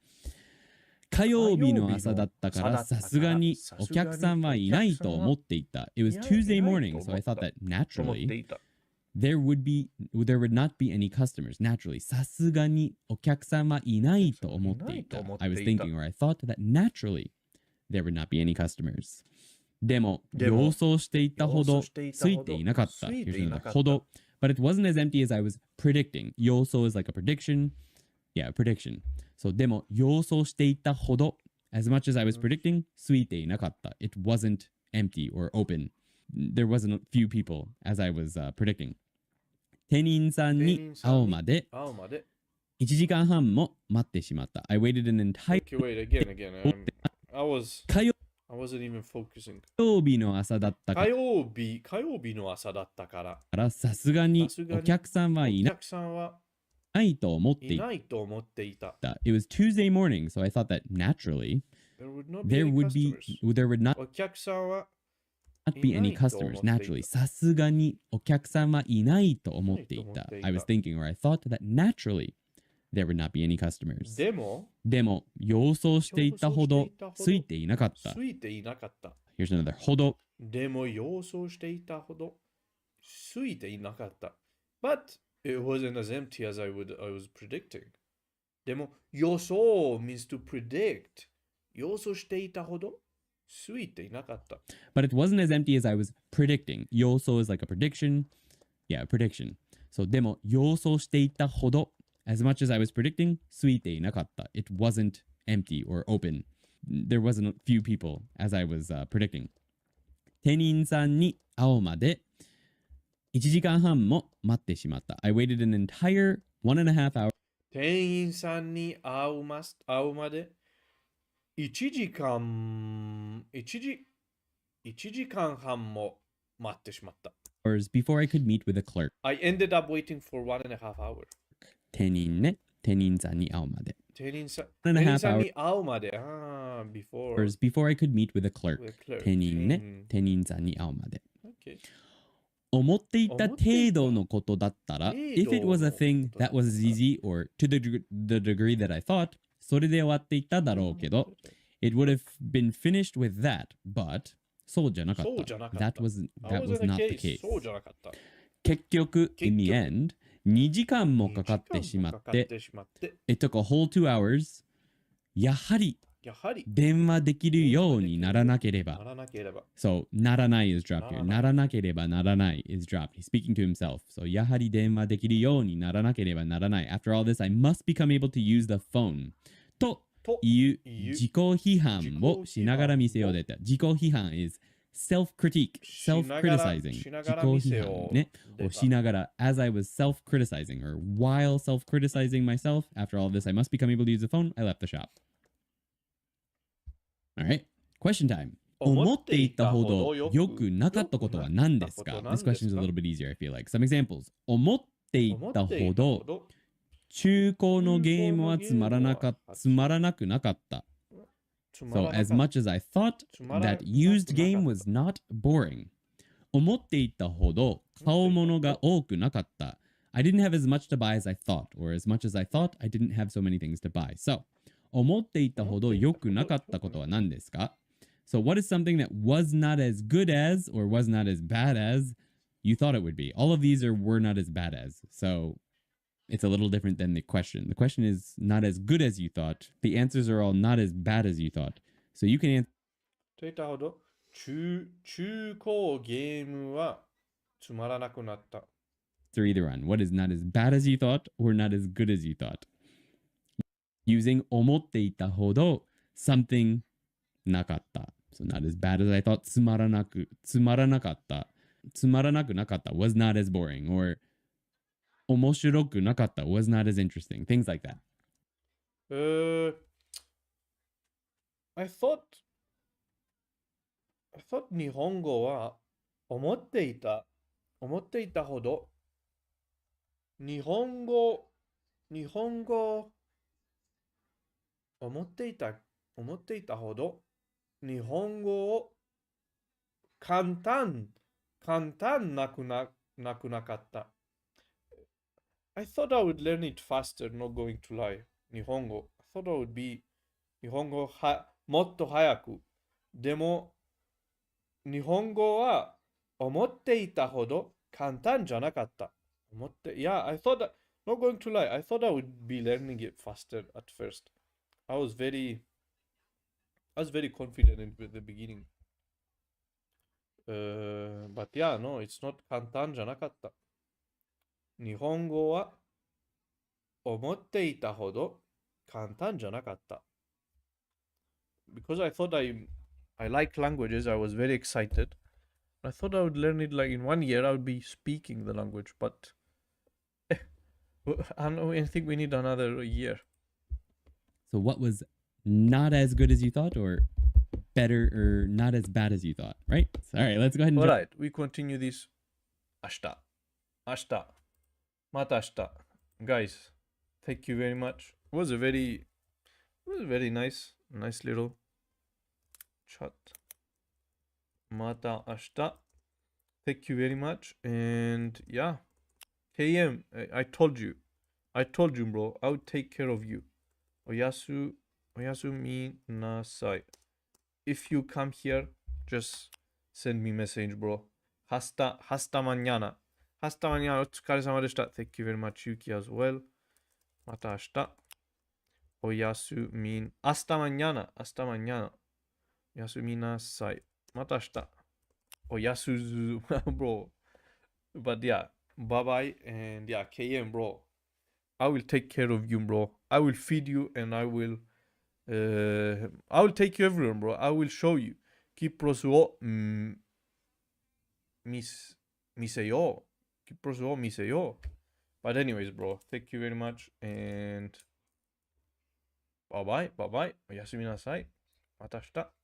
[SPEAKER 9] 火曜日の朝だったからさすがにお客さんはいないと思っていた。It was Tuesday morning, so I thought that naturally there would not be any customers. Naturally, さすがにお客さんはいないと思っていた。I was thinking or I thought that naturally there would not be any customers. でも、予想していたほどついていなかった。Here's another ほど。But it wasn't as empty as I was predicting. 予想 is like a prediction. Yeah, prediction. So でも、予想していたほど as much as I was predicting, ついていなかった。It wasn't empty or open. There wasn't a few people as I was predicting. 店員さんに会うまで1時間半も待ってしまった。I waited an entire
[SPEAKER 1] Okay, wait, again. I wasn't even focusing.
[SPEAKER 9] 火曜日の朝だったか
[SPEAKER 1] 火曜日の朝だったから
[SPEAKER 9] ら、さすがにお客さんはい
[SPEAKER 1] お客さんは
[SPEAKER 9] ないと思ってい
[SPEAKER 1] ないと思っていた。
[SPEAKER 9] た。It was Tuesday morning, so I thought that naturally
[SPEAKER 1] There would not be
[SPEAKER 9] there
[SPEAKER 1] any
[SPEAKER 9] would be
[SPEAKER 1] customers.
[SPEAKER 9] there would not
[SPEAKER 1] お客さんは
[SPEAKER 9] be any
[SPEAKER 1] いないと思
[SPEAKER 9] customers.
[SPEAKER 1] っていた。
[SPEAKER 9] Naturally, さすがにお客さんはいないと思っていた。I was thinking, or I thought that naturally there would not be any customers.
[SPEAKER 1] でも
[SPEAKER 9] 予想していたほどついていなかった。
[SPEAKER 1] ついていなかった。
[SPEAKER 9] Here's another ほど。
[SPEAKER 1] でも予想していたほどついていなかった。But it wasn't as empty as I was predicting. でも予想 means to predict. 予想していたほどついていなかった。
[SPEAKER 9] But it wasn't as empty as I was predicting. 予想 is like a prediction. Yeah, prediction. So でも予想していたほど as much as I was predicting, ついていなかった。It wasn't empty or open. There wasn't a few people as I was predicting. 店員さんに会うまで1時間半も待ってしまった。I waited an entire 1.5 hours.
[SPEAKER 1] 店員さんに会うまで1時間半も待ってしまった。
[SPEAKER 9] before I could meet with a clerk.
[SPEAKER 1] I ended up waiting for 1.5 hours.
[SPEAKER 9] 店員さんに会うまで。
[SPEAKER 1] 店員さん
[SPEAKER 9] 1.5 hours
[SPEAKER 1] に会うまで。
[SPEAKER 9] before I could meet with a clerk.
[SPEAKER 1] With a clerk.
[SPEAKER 9] 店員さんに会うまで。
[SPEAKER 1] Okay.
[SPEAKER 9] 思っていた程度のことだったら、if it was a thing that was as easy or to the degree that I thought, それで終わっていただろうけど、it would have been finished with that, but そうじゃなかった。That was not the case.
[SPEAKER 1] そうじゃなかった。
[SPEAKER 9] 結局、in the end, 2時間もかかってしまって、it took a whole 2 hours. やはり電話できるようにならなければ。So, ならない is dropped here. ならなければならない is dropped. He's speaking to himself. So, やはり電話できるようにならなければならない。After all this, I must become able to use the phone. という自己批判をしながら店を出た。自己批判 is self-critique, self-criticizing. 自己批判ね。をしながら as I was self-criticizing or while self-criticizing myself. After all this, I must become able to use the phone. I left the shop. Alright, question time. 思っていたほど良くなかったことは何ですか？ This question is a little bit easier, I feel like. Some examples. 思っていたほど中古のゲームはつまらなくなかった。So, as much as I thought, that used game was not boring. 思っていたほど買うものが多くなかった。I didn't have as much to buy as I thought, or as much as I thought, I didn't have so many things to buy. So, 思っていたほど良くなかったことは何ですか？ So, what is something that was not as good as, or was not as bad as you thought it would be? All of these were not as bad as. So, it's a little different than the question. The question is not as good as you thought. The answers are all not as bad as you thought. So, you can answer.
[SPEAKER 1] といったほど中古ゲームはつまらなくなった。
[SPEAKER 9] Either one. What is not as bad as you thought or not as good as you thought? Using 思っていたほど something なかった。So not as bad as I thought つまらなくなかった was not as boring or 面白くなかった was not as interesting. Things like that.
[SPEAKER 1] I thought 日本語は思っていたほど日本語思っていたほど日本語を簡単なくなかった。I thought I would learn it faster, not going to lie. 日本語。I thought I would be 日本語はもっと早く。でも日本語は思っていたほど簡単じゃなかった。Yeah, I thought that, not going to lie, I thought I would be learning it faster at first. I was very confident in the beginning. But yeah, no, it's not 簡単じゃなかった。日本語は思っていたほど簡単じゃなかった。Because I thought I like languages, I was very excited. I thought I would learn it like in 1 year, I would be speaking the language, but I think we need another year.
[SPEAKER 9] So what was not as good as you thought, or better, or not as bad as you thought, right? So, all right, let's go ahead and
[SPEAKER 1] All right, we continue this 明日。明日。また明日。Guys, thank you very much. It was a very nice little chat. また明日。Thank you very much. And yeah, KM, I told you, bro, I would take care of you. おやすみなさい。If you come here, just send me message, bro. Hasta mañana. Hasta mañana. お疲れ様でした。Thank you very much, Yuki as well. また明日。おやすみ。Hasta mañana. Hasta mañana. おやすみなさい。また明日。おやすず。bro. But yeah, bye bye. And yeah, KM, bro. I will take care of you, bro. I will feed you and I will take you everywhere, bro. I will show you. キプロスを見せよう。キプロスを見せよう。But anyways, bro, thank you very much and bye bye. おやすみなさい。また明日。